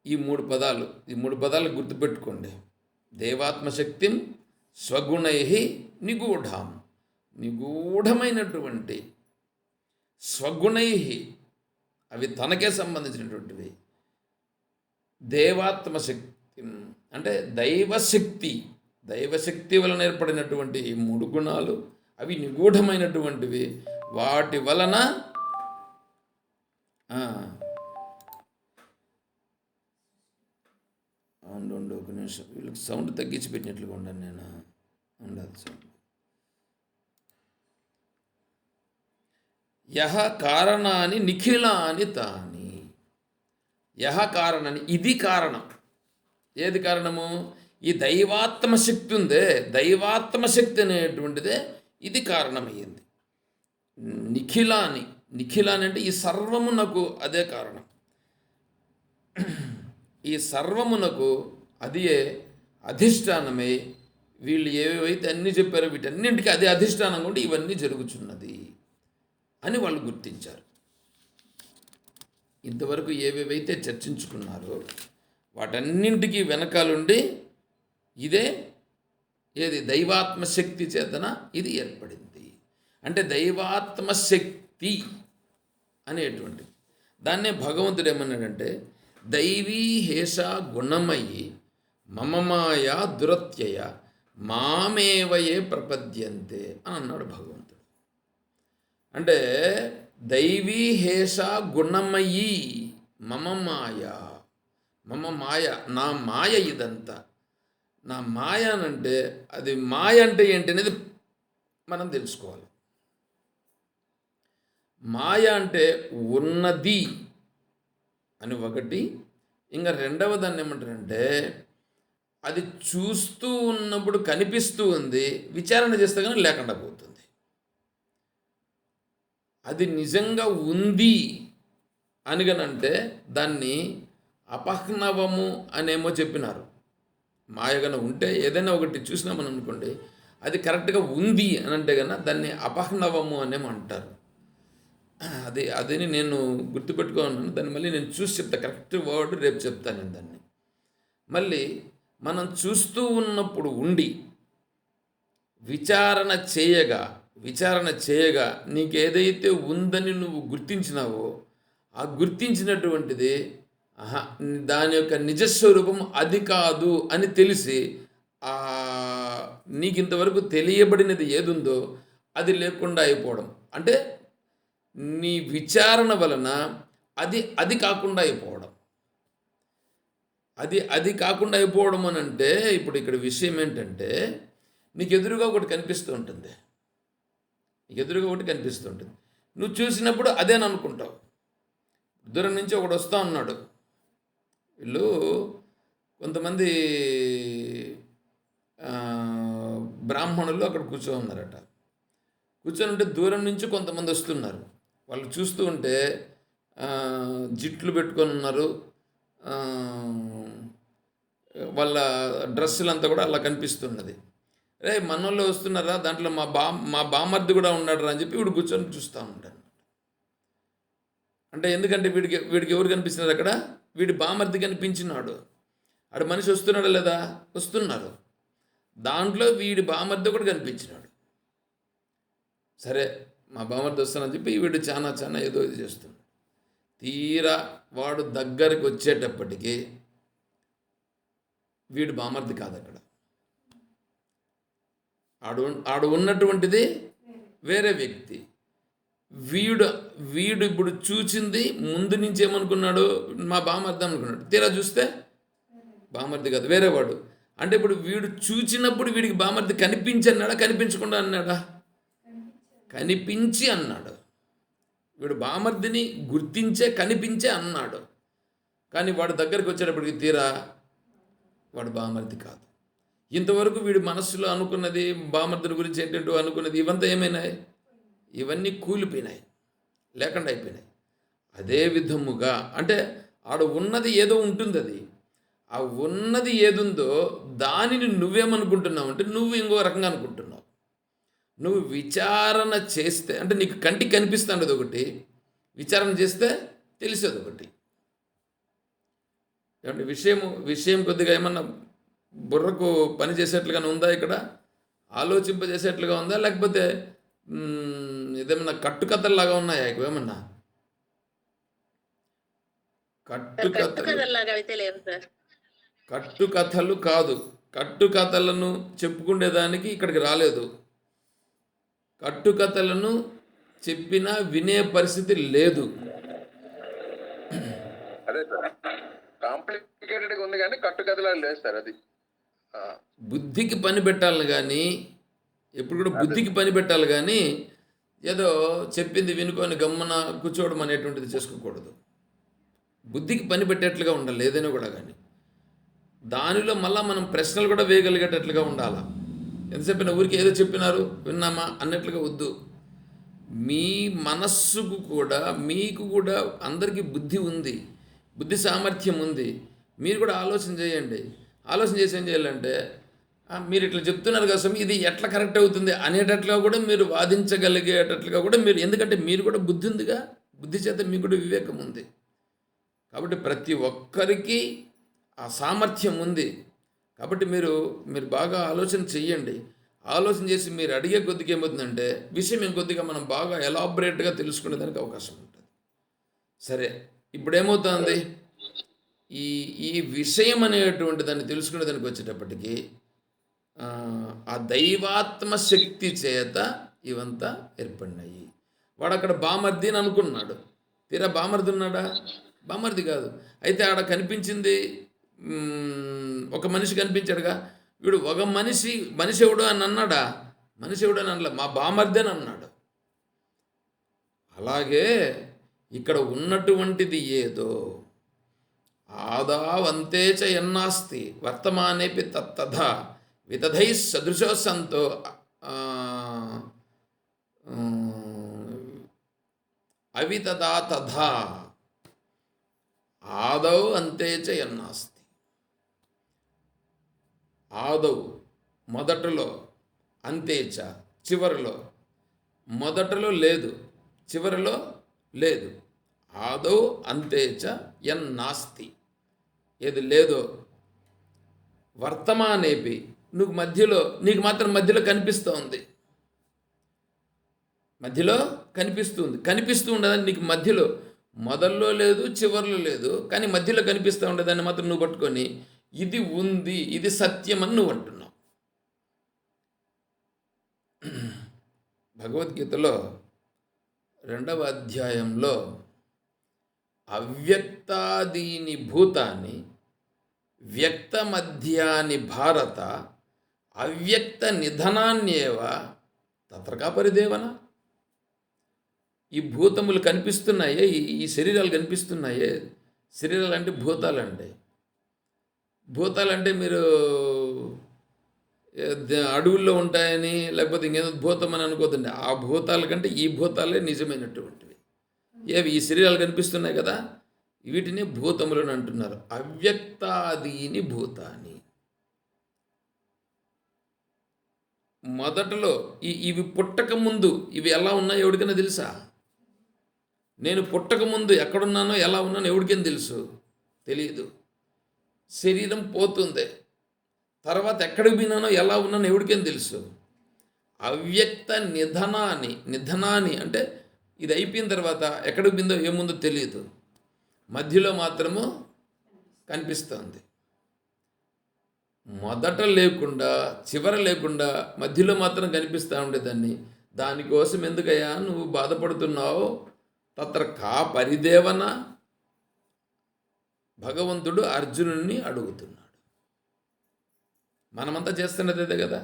ఈ మూడు పదాలు గుర్తుపెట్టుకోండి. దేవాత్మశక్తిం స్వగుణై నిగూఢాం, నిగూఢమైనటువంటి స్వగుణై, అవి తనకే సంబంధించినటువంటివి. దేవాత్మశక్తి అంటే దైవశక్తి వలన ఏర్పడినటువంటి ఈ 3 గుణాలు, అవి నిగూఢమైనటువంటివి. వాటి వలన ఉండు ఒక నిమిషం, వీళ్ళకి సౌండ్ తగ్గించి పెట్టినట్లుగా ఉండను నేను. ఉండదు సౌండ్. యహ కారణాన్ని నిఖిలాని తాని. యహ కారణాన్ని, ఇది కారణం. ఏది కారణము? ఈ దైవాత్మశక్తి ఉందే, దైవాత్మశక్తి అనేటువంటిదే ఇది కారణమయ్యింది. నిఖిలాని అంటే ఈ సర్వమునకు అదే కారణం. ఈ సర్వమునకు అదియే అధిష్టానమై, వీళ్ళు ఏవైతే అన్నీ చెప్పారో వీటన్నింటికి అదే అధిష్టానంగా ఉండి ఇవన్నీ జరుగుతున్నది అని వాళ్ళు గుర్తించారు. ఇంతవరకు ఏవేవైతే చర్చించుకున్నారో వాటన్నింటికీ వెనకాలండి ఇదే ఏది దైవాత్మశక్తి చేతన ఇది ఏర్పడింది. అంటే దైవాత్మశక్తి అనేటువంటి దాన్నే భగవంతుడు ఏమన్నాడంటే దైవీ హేష గుణమయి మమ మాయా దురత్యయ మామేవయే ప్రపద్యంతే అని అన్నాడు భగవంతుడు. అంటే దైవీ హేష గుణమయి మమ మాయ, మమ మాయ, నా మాయ ఇదంతా. నా మాయ అనంటే అది మాయ అంటే ఏంటి అనేది మనం తెలుసుకోవాలి. మాయ అంటే ఉన్నది అని ఒకటి, ఇంకా రెండవ దాన్ని ఏమంటారంటే అది చూస్తూ ఉన్నప్పుడు కనిపిస్తూ ఉంది, విచారణ చేస్తే కానీ లేకుండా పోతుంది. అది నిజంగా ఉంది అనిగనంటే దాన్ని అపహ్నవము అనేమో చెప్పినారు. మాయగన ఉంటే ఏదైనా ఒకటి చూసినామని అనుకోండి, అది కరెక్ట్గా ఉంది అని అంటే కన్నా దాన్ని అపహ్నవము అనేమో అంటారు. అదని నేను గుర్తుపెట్టుకున్నాను. దాన్ని మళ్ళీ నేను చూసి చెప్తా, కరెక్ట్ వర్డ్ రేపు చెప్తాను నేను దాన్ని. మళ్ళీ మనం చూస్తూ ఉన్నప్పుడు ఉండి విచారణ చేయగా నీకు ఏదైతే ఉందని నువ్వు గుర్తించినావో ఆ గుర్తించినటువంటిది దాని యొక్క నిజస్వరూపం అది కాదు అని తెలిసి నీకు ఇంతవరకు తెలియబడినది ఏదుందో అది లేకుండా అయిపోవడం. అంటే నీ విచారణ వలన అది కాకుండా అయిపోవడం. అది కాకుండా అయిపోవడం అని అంటే ఇప్పుడు ఇక్కడ విషయం ఏంటంటే నీకు ఎదురుగా ఒకటి కనిపిస్తూ ఉంటుంది. నువ్వు చూసినప్పుడు అదేని అనుకుంటావు. దూరం నుంచి ఒకడు వస్తూ ఉన్నాడు. వీళ్ళు కొంతమంది బ్రాహ్మణులు అక్కడ కూర్చొని ఉన్నారట. కూర్చొని ఉంటే దూరం నుంచి కొంతమంది వస్తున్నారు. వాళ్ళు చూస్తూ ఉంటే జిట్లు పెట్టుకొని ఉన్నారు. వాళ్ళ డ్రెస్సులంతా కూడా అలా కనిపిస్తున్నది. రే మనోళ్ళు వస్తున్నారా, దాంట్లో మా బామర్ది కూడా ఉన్నాడు అని చెప్పి వీడు కూర్చొని చూస్తూ ఉంటాడు. అంటే ఎందుకంటే వీడికి ఎవరు కనిపిస్తున్నారు అక్కడ? వీడి బామర్ది కనిపించినాడు. ఆడు మనిషి వస్తున్నాడా లేదా? వస్తున్నారు. దాంట్లో వీడి బామర్ది కూడా కనిపించినాడు. సరే మా బామర్ది వస్తానని చెప్పి వీడు చాలా ఏదో ఇది చేస్తున్నాడు. తీరా వాడు దగ్గరికి వచ్చేటప్పటికి వీడు బామర్ది కాదు. అక్కడ ఆడు ఉన్నటువంటిది వేరే వ్యక్తి. వీడు ఇప్పుడు చూసింది ముందు నుంచి ఏమనుకున్నాడు? మా బామర్ది అనుకున్నాడు. తీరా చూస్తే బామర్ది కాదు, వేరేవాడు. అంటే ఇప్పుడు వీడు చూచినప్పుడు వీడికి బామర్ది కనిపించి అన్నాడా, కనిపించకుండా అన్నాడా? కనిపించి అన్నాడు. వీడు బామర్దిని కనిపించే అన్నాడు. కానీ వాడు దగ్గరికి వచ్చేటప్పటికి తీరా వాడు బామర్ది కాదు. ఇంతవరకు వీడి మనస్సులో అనుకున్నది, బామర్దిని గురించి ఏంటంటూ అనుకున్నది, ఇవంతా ఏమైనాయి? ఇవన్నీ కూలిపోయినాయి, లేకుండా అయిపోయినాయి. అదే విధముగా అంటే ఆడ ఉన్నది ఏదో ఉంటుంది. అది ఆ ఉన్నది ఏదుందో దానిని నువ్వేమనుకుంటున్నావు అంటే నువ్వు ఇంకో రకంగా అనుకుంటున్నావు. నువ్వు విచారణ చేస్తే అంటే నీకు కంటికి కనిపిస్తుంది ఒకటి, విచారణ చేస్తే తెలిసేది ఒకటి. ఏమంటే విషయం కొద్దిగా ఏమన్నా బుర్రకు పని చేసేట్లుగానే ఉందా? ఇక్కడ ఆలోచింపజేసేట్లుగా ఉందా? లేకపోతే ఇదేమన్నా కట్టుకథల్లాగా ఉన్నాయా? ఏమన్నా కట్టుకథలు కాదు. కట్టుకథలను చెప్పుకునేదానికి ఇక్కడికి రాలేదు. కట్టుకథలను చెప్పినా వినే పరిస్థితి లేదు. అదే సార్, కాంప్లికేటెడ్గా ఉంది కానీ కట్టుకథలా లేదు సార్. అది బుద్ధికి పని పెట్టాలని కానీ ఎప్పుడు కూడా బుద్ధికి పని పెట్టాలి కానీ ఏదో చెప్పింది వినుకొని గమ్మున కూర్చోవడం అనేటువంటిది చేసుకోకూడదు. బుద్ధికి పని పెట్టేట్లుగా ఉండాలి ఏదైనా కూడా. కానీ దానిలో మళ్ళీ మనం ప్రశ్నలు కూడా వేయగలిగేటట్లుగా ఉండాలా. ఎంతసేపు ఊరికి ఏదో చెప్పినారు విన్నామా అన్నట్లుగా వద్దు. మీ మనస్సుకు కూడా, మీకు కూడా అందరికీ బుద్ధి ఉంది, బుద్ధి సామర్థ్యం ఉంది. మీరు కూడా ఆలోచన చేయండి. ఆలోచన చేసి ఏం చేయాలంటే మీరు ఇట్లా చెప్తున్నారు కదా స్వామి, ఇది ఎట్లా కరెక్ట్ అవుతుంది అనేటట్లుగా కూడా మీరు వాదించగలిగేటట్లుగా కూడా మీరు, ఎందుకంటే మీరు కూడా బుద్ధి ఉందిగా, బుద్ధి చేత మీకు కూడా వివేకం ఉంది. కాబట్టి ప్రతి ఒక్కరికి ఆ సామర్థ్యం ఉంది. కాబట్టి మీరు బాగా ఆలోచన చెయ్యండి. ఆలోచన చేసి మీరు అడిగే కొద్దిగా ఏమవుతుందంటే విషయం ఇంకొద్దిగా మనం బాగా ఎలాబరేట్గా తెలుసుకునేదానికి అవకాశం ఉంటుంది. సరే, ఇప్పుడు ఏమవుతుంది? ఈ విషయం అనేటువంటి దాన్ని తెలుసుకునేదానికి వచ్చేటప్పటికి ఆ దైవాత్మ శక్తి చేత ఇవంతా ఏర్పడినాయి. వాడు అక్కడ బామర్ది అని అనుకున్నాడు. తీరా బామర్ది ఉన్నాడా? బామ్మర్ది కాదు. అయితే ఆడ కనిపించింది ఒక మనిషి కనిపించాడుగా. వీడు ఒక మనిషి ఎవడు అని అన్నాడా? మనిషి ఎవడు అని అనలే, మా బామ్మర్ది అని అన్నాడు. అలాగే ఇక్కడ ఉన్నటువంటిది ఏదో ఆదావంతే చ యన్నాస్తి వర్తమానేపి తత్తథా వితధై సదృశో సంతో అవితదా తథా ఆదౌ అంతే చ యన్నాస్తి. ఆదౌ మొదటలో, అంతేచ చివరిలో. మొదటలో లేదు, చివరిలో లేదు. ఆదౌ అంతేచ యన్నాస్తి, ఏది లేదో వర్తమానేపి నీకు మాత్రం మధ్యలో కనిపిస్తోంది. మధ్యలో కనిపిస్తూ ఉండదని నీకు మధ్యలో మొదల్లో లేదు, చివరిలో లేదు, కానీ మధ్యలో కనిపిస్తూ ఉండేదాన్ని మాత్రం నువ్వు పట్టుకొని ఇది ఉంది, ఇది సత్యమని నువ్వు అంటున్నావు. భగవద్గీతలో 2వ అధ్యాయంలో అవ్యక్తాదీని భూతాన్ని వ్యక్తమధ్యాని భారత అవ్యక్త నిధనాన్యేవ తత్రకా పరిదేవన. ఈ భూతములు కనిపిస్తున్నాయే, ఈ శరీరాలు కనిపిస్తున్నాయే, శరీరాలు అంటే భూతాలండి. భూతాలంటే మీరు అడవుల్లో ఉంటాయని లేకపోతే ఇంకేదో భూతం అని అనుకోదండి. ఆ భూతాల కంటే ఈ భూతాలే నిజమైనటువంటివి. ఏవి ఈ శరీరాలు కనిపిస్తున్నాయి కదా, వీటిని భూతములను అంటున్నారు. అవ్యక్తాదీని భూతాని. మొదటలో ఇవి పుట్టక ముందు ఇవి ఎలా ఉన్నాయో ఎవరికైనా తెలుసా? నేను పుట్టక ముందు ఎక్కడున్నానో ఎలా ఉన్నానో ఎవరికైనా తెలుసు? తెలియదు. శరీరం పోతుంది, తర్వాత ఎక్కడికి పోయినానో ఎలా ఉన్నానో ఎవరికైనా తెలుసు? అవ్యక్త నిధనాని అంటే ఇది అయిపోయిన తర్వాత ఎక్కడికి పోయిందో ఏముందో తెలియదు, మధ్యలో మాత్రము కనిపిస్తుంది. మొదట లేకుండా చివర లేకుండా మధ్యలో మాత్రం కనిపిస్తూ ఉండేదాన్ని. దానికోసం ఎందుకయ్యా నువ్వు బాధపడుతున్నావు? తత్ర కా పరిదేవన. భగవంతుడు అర్జునుడిని అడుగుతున్నాడు. మనమంతా చేస్తున్నది అదే కదా.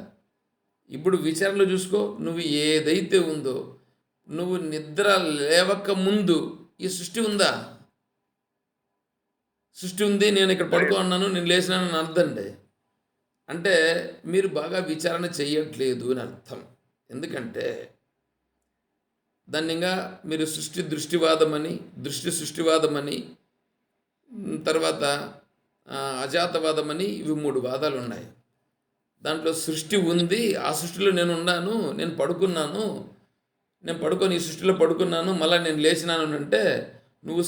ఇప్పుడు విచారణలో చూసుకో, నువ్వు ఏదైతే ఉందో, నువ్వు నిద్ర లేవక ముందు ఈ సృష్టి ఉందా? సృష్టి ఉంది, నేను ఇక్కడ పడుకున్నాను, నేను లేచినానని అర్థండి. అంటే మీరు బాగా విచారణ చేయట్లేదు అని అర్థం. ఎందుకంటే దాన్ని ఇంకా మీరు సృష్టివాదమని తర్వాత అజాతవాదమని ఇవి 3 వాదాలు ఉన్నాయి. దాంట్లో సృష్టి ఉంది, ఆ సృష్టిలో నేను ఉన్నాను, నేను పడుకొని ఈ సృష్టిలో పడుకున్నాను, మళ్ళీ నేను లేచినాను అంటే నువ్వు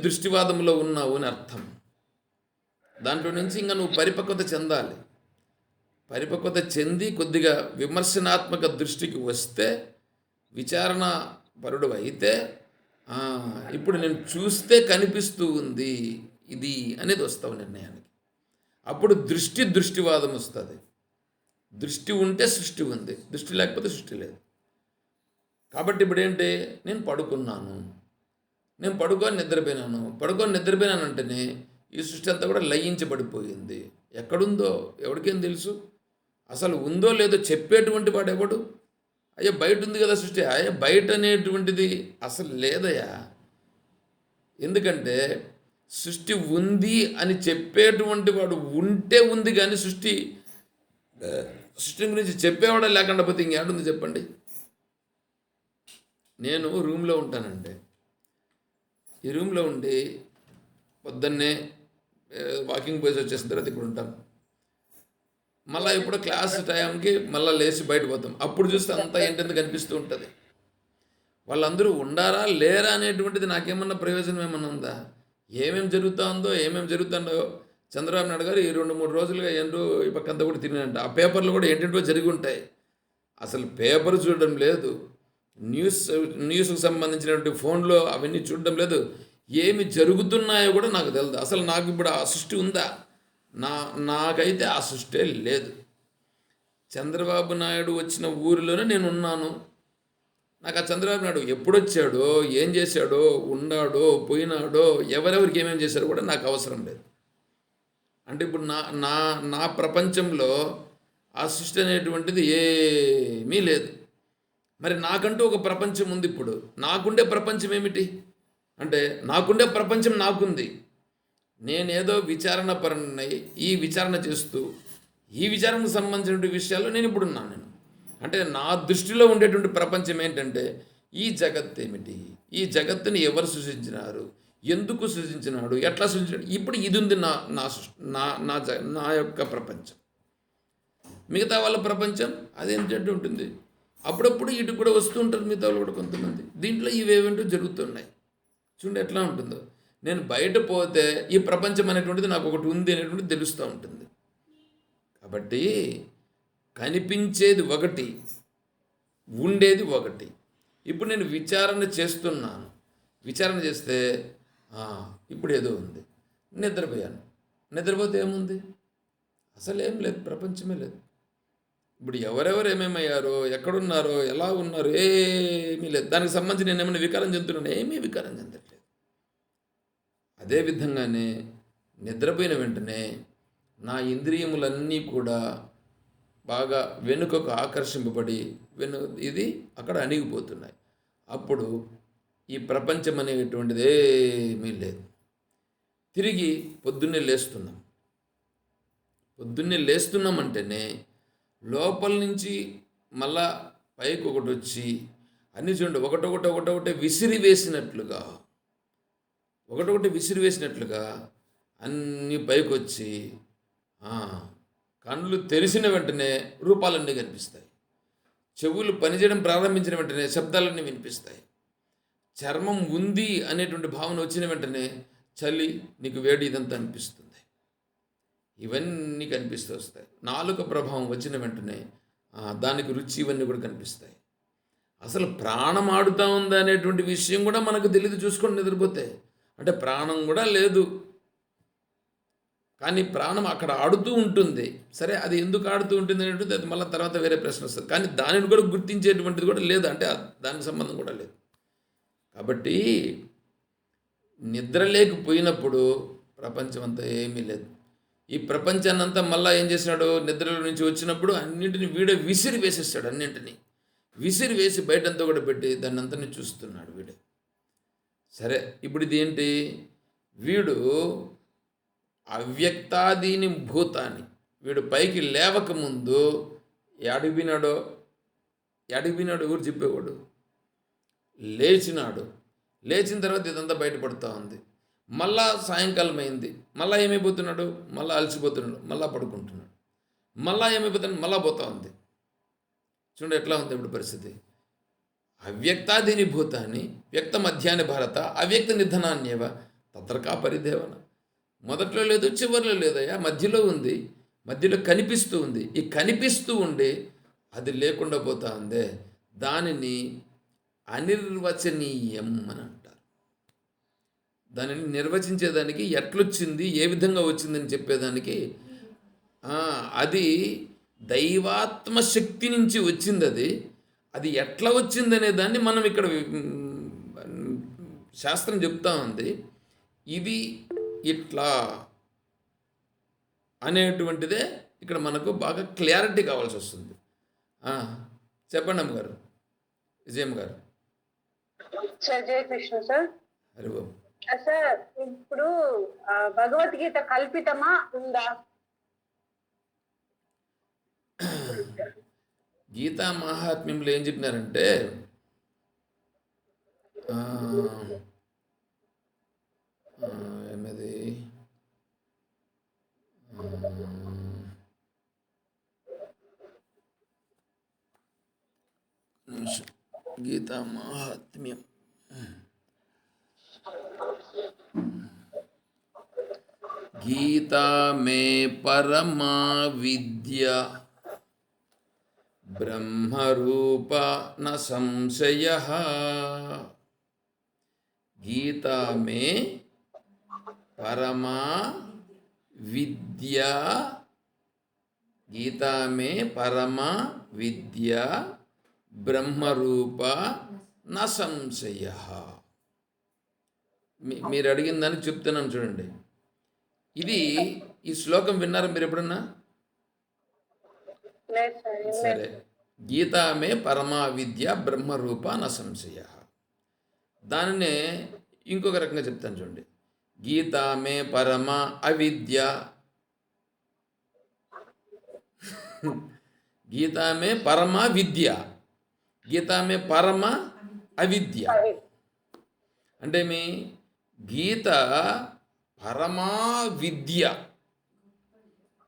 దృష్టివాదంలో ఉన్నావు అని అర్థం. దాంట్లో నుంచి ఇంకా నువ్వు పరిపక్వత చెందాలి. పరిపక్వత చెంది కొద్దిగా విమర్శనాత్మక దృష్టికి వస్తే, విచారణ పరుడు అయితే ఇప్పుడు నేను చూస్తే కనిపిస్తూ ఉంది ఇది అనేది వస్తావు నిర్ణయానికి. అప్పుడు దృష్టివాదం వస్తుంది. దృష్టి ఉంటే సృష్టి ఉంది, దృష్టి లేకపోతే సృష్టి లేదు. కాబట్టి ఇప్పుడు ఏంటి, నేను పడుకొని నిద్రపోయినానంటేనే ఈ సృష్టి అంతా కూడా లయించబడిపోయింది. ఎక్కడుందో ఎవరికేం తెలుసు? అసలు ఉందో లేదో చెప్పేటువంటి వాడు ఎవడు? అయ్యా బయట ఉంది కదా సృష్టి, అయ్యా బయట అనేటువంటిది అసలు లేదయ్యా. ఎందుకంటే సృష్టి ఉంది అని చెప్పేటువంటి వాడు ఉంటే ఉంది, కానీ సృష్టి గురించి చెప్పేవాడే లేకుండా పోతే ఇంకేడుంది చెప్పండి. నేను రూమ్లో ఉంటానండి. ఈ రూమ్లో ఉండి పొద్దున్నే వాకింగ్ పోయి వచ్చేసిన తర్వాత ఇక్కడ ఉంటాం. మళ్ళీ ఇప్పుడు క్లాస్ టైంకి మళ్ళీ లేచి బయట పోతాం. అప్పుడు చూస్తే అంతా ఏంటంటే కనిపిస్తూ ఉంటుంది. వాళ్ళందరూ ఉండారా లేరా అనేటువంటిది నాకేమన్నా ప్రయోజనం ఏమన్నా ఉందా? ఏమేమి జరుగుతుందో చంద్రబాబు నాయుడు గారు ఈ 2-3 రోజులుగా ఏంటో ఈ పక్కంతా కూడా తిరిగినంట. ఆ పేపర్లు కూడా ఏంటంటో జరిగి ఉంటాయి. అసలు పేపర్ చూడడం లేదు, న్యూస్కి సంబంధించినటువంటి ఫోన్లో అవన్నీ చూడడం లేదు. ఏమి జరుగుతున్నాయో కూడా నాకు తెలియదు. అసలు నాకు ఇప్పుడు ఆ సృష్టి ఉందా? నాకైతే ఆ సృష్టి లేదు. చంద్రబాబు నాయుడు వచ్చిన ఊరిలోనే నేను ఉన్నాను. నాకు ఆ చంద్రబాబు నాయుడు ఎప్పుడొచ్చాడో, ఏం చేశాడో, ఉన్నాడో, పోయినాడో, ఎవరెవరికి ఏమేమి చేశారో కూడా నాకు అవసరం లేదు. అంటే ఇప్పుడు నా నా నా ప్రపంచంలో ఆ సృష్టి అనేటువంటిది ఏమీ లేదు. మరి నాకంటూ ఒక ప్రపంచం ఉంది. ఇప్పుడు నాకుండే ప్రపంచం ఏమిటి అంటే, నాకుండే ప్రపంచం నాకుంది. నేనేదో విచారణ పరునై ఈ విచారణ చేస్తూ ఈ విచారణకు సంబంధించిన విషయాల్లో నేను ఇప్పుడున్నాను. నేను అంటే నా దృష్టిలో ఉండేటువంటి ప్రపంచం ఏంటంటే, ఈ జగత్ ఏమిటి, ఈ జగత్తుని ఎవరు సృష్టించినారు, ఎందుకు సృష్టించినాడు, ఎట్లా సృష్టించాడు, ఇప్పుడు ఇది ఉంది నా నా సృష్టి, నా నా నా యొక్క ప్రపంచం. మిగతా వాళ్ళ ప్రపంచం అదేంటంటే ఉంటుంది. అప్పుడప్పుడు ఇటు కూడా వస్తూ ఉంటారు మిగతా వాళ్ళు కూడా కొంతమంది. దీంట్లో ఇవేవేంటో జరుగుతున్నాయి. చూడండి ఎట్లా ఉంటుందో. నేను బయట పోతే ఈ ప్రపంచం అనేటువంటిది నాకు ఒకటి ఉంది అనేటువంటిది తెలుస్తూ ఉంటుంది. కాబట్టి కనిపించేది ఒకటి, ఉండేది ఒకటి. ఇప్పుడు నేను విచారణ చేస్తున్నాను. విచారణ చేస్తే ఇప్పుడు ఏదో ఉంది. నిద్రపోయాను. నిద్రపోతే ఏముంది? అసలు ఏం లేదు, ప్రపంచమే లేదు. ఇప్పుడు ఎవరెవరు ఏమేమయ్యారో, ఎక్కడున్నారో, ఎలా ఉన్నారో ఏమీ లేదు. దానికి సంబంధించి నేను ఏమైనా వికారం చెందుతున్నాను? ఏమీ వికారం చెందట్లేదు. అదేవిధంగానే నిద్రపోయిన వెంటనే నా ఇంద్రియములన్నీ కూడా బాగా వెనుకకు ఆకర్షింపబడి ఇది అక్కడ అణిగిపోతున్నాయి. అప్పుడు ఈ ప్రపంచం అనేటువంటిది ఏమీ లేదు. తిరిగి పొద్దున్నే లేస్తున్నాం. పొద్దున్నే లేస్తున్నామంటేనే లోపల నుంచి మళ్ళా పైకి ఒకటి వచ్చి అన్నీ చూడండి ఒకటొకటి విసిరివేసినట్లుగా అన్నీ పైకి వచ్చి కళ్ళు తెరిచిన వెంటనే రూపాలన్నీ కనిపిస్తాయి. చెవులు పనిచేయడం ప్రారంభించిన వెంటనే శబ్దాలన్నీ వినిపిస్తాయి. చర్మం ఉంది అనేటువంటి భావన వచ్చిన వెంటనే చలి, నీకు వేడి, ఇదంతా అనిపిస్తుంది. ఇవన్నీ కనిపిస్తూ వస్తాయి. నాలుక ప్రభావం వచ్చిన వెంటనే దానికి రుచి, ఇవన్నీ కూడా కనిపిస్తాయి. అసలు ప్రాణం ఆడుతూ ఉందా అనేటువంటి విషయం కూడా మనకు తెలియదు. చూసుకొని నిద్రపోతే అంటే ప్రాణం కూడా లేదు, కానీ ప్రాణం అక్కడ ఆడుతూ ఉంటుంది. సరే, అది ఎందుకు ఆడుతూ ఉంటుంది అనేటువంటిది అది మళ్ళీ తర్వాత వేరే ప్రశ్న వస్తుంది. కానీ దానిని కూడా గుర్తించేటువంటిది కూడా లేదు, అంటే దానికి సంబంధం కూడా లేదు. కాబట్టి నిద్ర లేకపోయినప్పుడు ప్రపంచం అంతా ఏమీ లేదు. ఈ ప్రపంచాన్ని అంతా మళ్ళీ ఏం చేసినాడు, నిద్రలో నుంచి వచ్చినప్పుడు అన్నింటిని వీడే విసిరి వేసేస్తాడు. అన్నింటినీ విసిరి వేసి బయటంతా కూడా పెట్టి దాన్ని అంతా చూస్తున్నాడు వీడే. సరే, ఇప్పుడు ఇది ఏంటి, వీడు అవ్యక్తాదీని భూతాన్ని, వీడు పైకి లేవకముందు ఎడిగినాడో ఎవరు చెప్పేవాడు, లేచినాడు. లేచిన తర్వాత ఇదంతా బయటపడుతూ ఉంది. మళ్ళా సాయంకాలం అయింది, మళ్ళీ ఏమైపోతున్నాడు, మళ్ళీ అలసిపోతున్నాడు, మళ్ళీ పడుకుంటున్నాడు, మళ్ళీ ఏమైపోతున్నాడు, మళ్ళీ పోతా ఉంది. చూడండి ఎట్లా ఉంది ఇప్పుడు పరిస్థితి. అవ్యక్తాదీని భూతాన్ని వ్యక్త మధ్యాహ్న భారత అవ్యక్త నిధనాన్యవ తత్రకా పరిదేవన. మొదట్లో లేదు, చివరిలో లేదయ్యా, మధ్యలో ఉంది. మధ్యలో కనిపిస్తూ ఉంది. ఈ కనిపిస్తూ ఉండి అది లేకుండా పోతా ఉందే, దానిని అనిర్వచనీయం అని అంటారు. దానిని నిర్వచించేదానికి, ఎట్లొచ్చింది, ఏ విధంగా వచ్చిందని చెప్పేదానికి, అది దైవాత్మ శక్తి నుంచి వచ్చింది. అది ఎట్లా వచ్చిందనే దాన్ని మనం ఇక్కడ శాస్త్రం చెప్తా ఉంది. ఇది ఇట్లా అనేటువంటిదే ఇక్కడ మనకు బాగా క్లారిటీ కావాల్సి వస్తుంది. చెప్పండి అమ్మగారు, విజయమ్మ గారు. సార్ జయ కృష్ణ సార్. హరి ఓం. సార్, ఇప్పుడు భగవద్గీత కల్పితమా ఉందా? గీతా మహాత్మ్యంలో ఏం చెప్పినారంటే, ఏమది గీతా మహాత్మ్యం గీతా మే పరమా విద్య బ్రహ్మరూప న సంశయః. గీతా మే పరమా విద్య, గీతా మే పరమా విద్య బ్రహ్మరూప న సంశయ. మీరు అడిగిన దానికి చెప్తున్నాను చూడండి. ఇది ఈ శ్లోకం విన్నారా మీరు ఎప్పుడన్నా? లేదు సార్, ఏం లేదు. సరే, గీతా మే పరమా విద్య బ్రహ్మరూప న సంశయ. దానినే ఇంకొక రకంగా చెప్తాను చూడండి. గీతా మే పరమ అవిద్య, గీతా మే పరమ విద్య, గీతా మే పరమ అవిద్య. అది అంటే మీ గీత పరమా విద్య,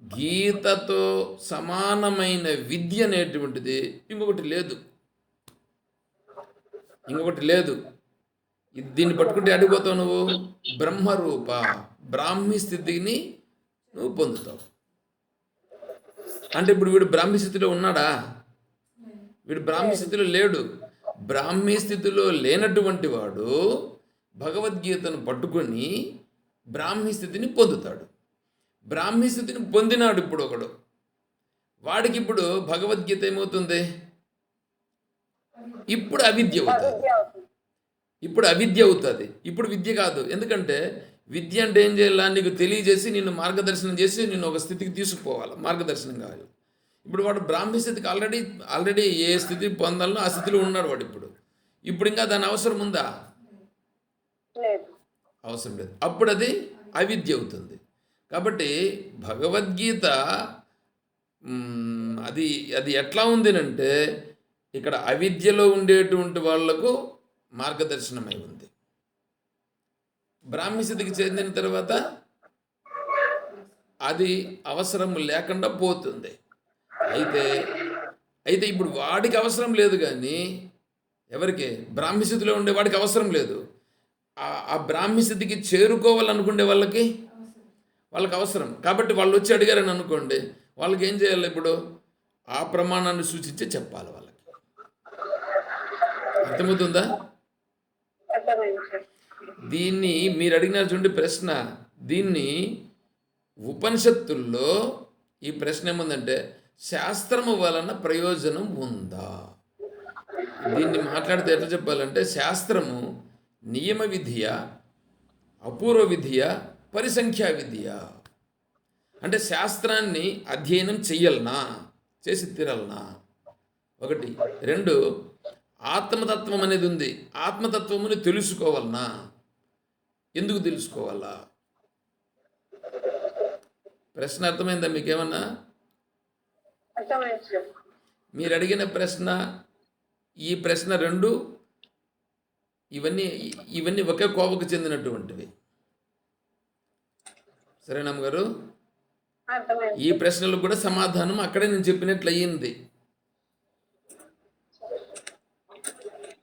గీతతో సమానమైన విద్య అనేటువంటిది ఇంకొకటి లేదు, ఇంకొకటి లేదు. దీన్ని పట్టుకుంటే అడిగిపోతావు నువ్వు. బ్రహ్మరూప, బ్రాహ్మీ స్థితిని నువ్వు పొందుతావు. అంటే ఇప్పుడు వీడు బ్రాహ్మీ స్థితిలో ఉన్నాడా? వీడు బ్రాహ్మీ స్థితిలో లేడు. బ్రాహ్మీ స్థితిలో లేనటువంటి వాడు భగవద్గీతను పట్టుకొని బ్రాహ్మీ స్థితిని పొందుతాడు. బ్రాహ్మీ స్థితిని పొందినాడు ఇప్పుడు ఒకడు. వాడికి ఇప్పుడు భగవద్గీత ఏమవుతుంది? ఇప్పుడు అవిద్య అవుతుంది. విద్య అవుతుంది. ఇప్పుడు అవిద్య అవుతుంది. ఇప్పుడు విద్య కాదు. ఎందుకంటే విద్య అంటే ఏం చేయాలా? నీకు తెలియజేసి నిన్ను మార్గదర్శనం చేసి నిన్ను ఒక స్థితికి తీసుకుపోవాలి, మార్గదర్శనం కావాలి. ఇప్పుడు వాడు బ్రాహ్మీ స్థితికి ఆల్రెడీ ఏ స్థితి పొందాలనో ఆ స్థితిలో ఉన్నాడు వాడు. ఇప్పుడు ఇంకా దాని అవసరం ఉందా? లేదు. అవసరం లేదు. అప్పుడు అది అవిద్య అవుతుంది. కాబట్టి భగవద్గీత అది అది ఎట్లా ఉంది అంటే ఇక్కడ అవిద్యలో ఉండేటువంటి వాళ్లకు మార్గదర్శనమై ఉంది. బ్రాహ్మీ స్థితికి చెందిన తర్వాత అది అవసరం లేకుండా పోతుంది. అయితే ఇప్పుడు వాడికి అవసరం లేదు, కానీ ఎవరికి? బ్రాహ్మీ స్థితిలో ఉండే వాడికి అవసరం లేదు. ఆ బ్రాహ్మీ స్థితికి చేరుకోవాలనుకునే వాళ్ళకి అవసరం. కాబట్టి వాళ్ళు వచ్చి అడిగారని అనుకోండి, వాళ్ళకి ఏం చేయాలి? ఇప్పుడు ఆ ప్రమాణాన్ని సూచించి చెప్పాలి వాళ్ళకి. అర్థమవుతుందా? అర్థమైంది సార్. దీన్ని మీరు అడిగినారు చూడండి ప్రశ్న. దీన్ని ఉపనిషత్తుల్లో ఈ ప్రశ్న ఏముందంటే శాస్త్రము వలన ప్రయోజనం ఉందా? దీన్ని మాట్లాడితే ఎట్లా చెప్పాలంటే శాస్త్రము నియమ విధియ, అపూర్వ విధియ, పరిసంఖ్యా విధియ. అంటే శాస్త్రాన్ని అధ్యయనం చెయ్యాలనా, చేసి తీరాలనా? ఒకటి. రెండు, ఆత్మతత్వం అనేది ఉంది. ఆత్మతత్వముని తెలుసుకోవాలనా? ఎందుకు తెలుసుకోవాలా? ప్రశ్న అర్థమైందా మీకేమన్నా? అర్థమైంది సార్. మీరు అడిగిన ప్రశ్న, ఈ ప్రశ్న రెండు, ఇవన్నీ ఒకే కోవకు చెందినటువంటివి. సరేనా గారు? అర్థమైంది. ఈ ప్రశ్నలకు కూడా సమాధానం అక్కడే నేను చెప్పినట్లు అయ్యింది.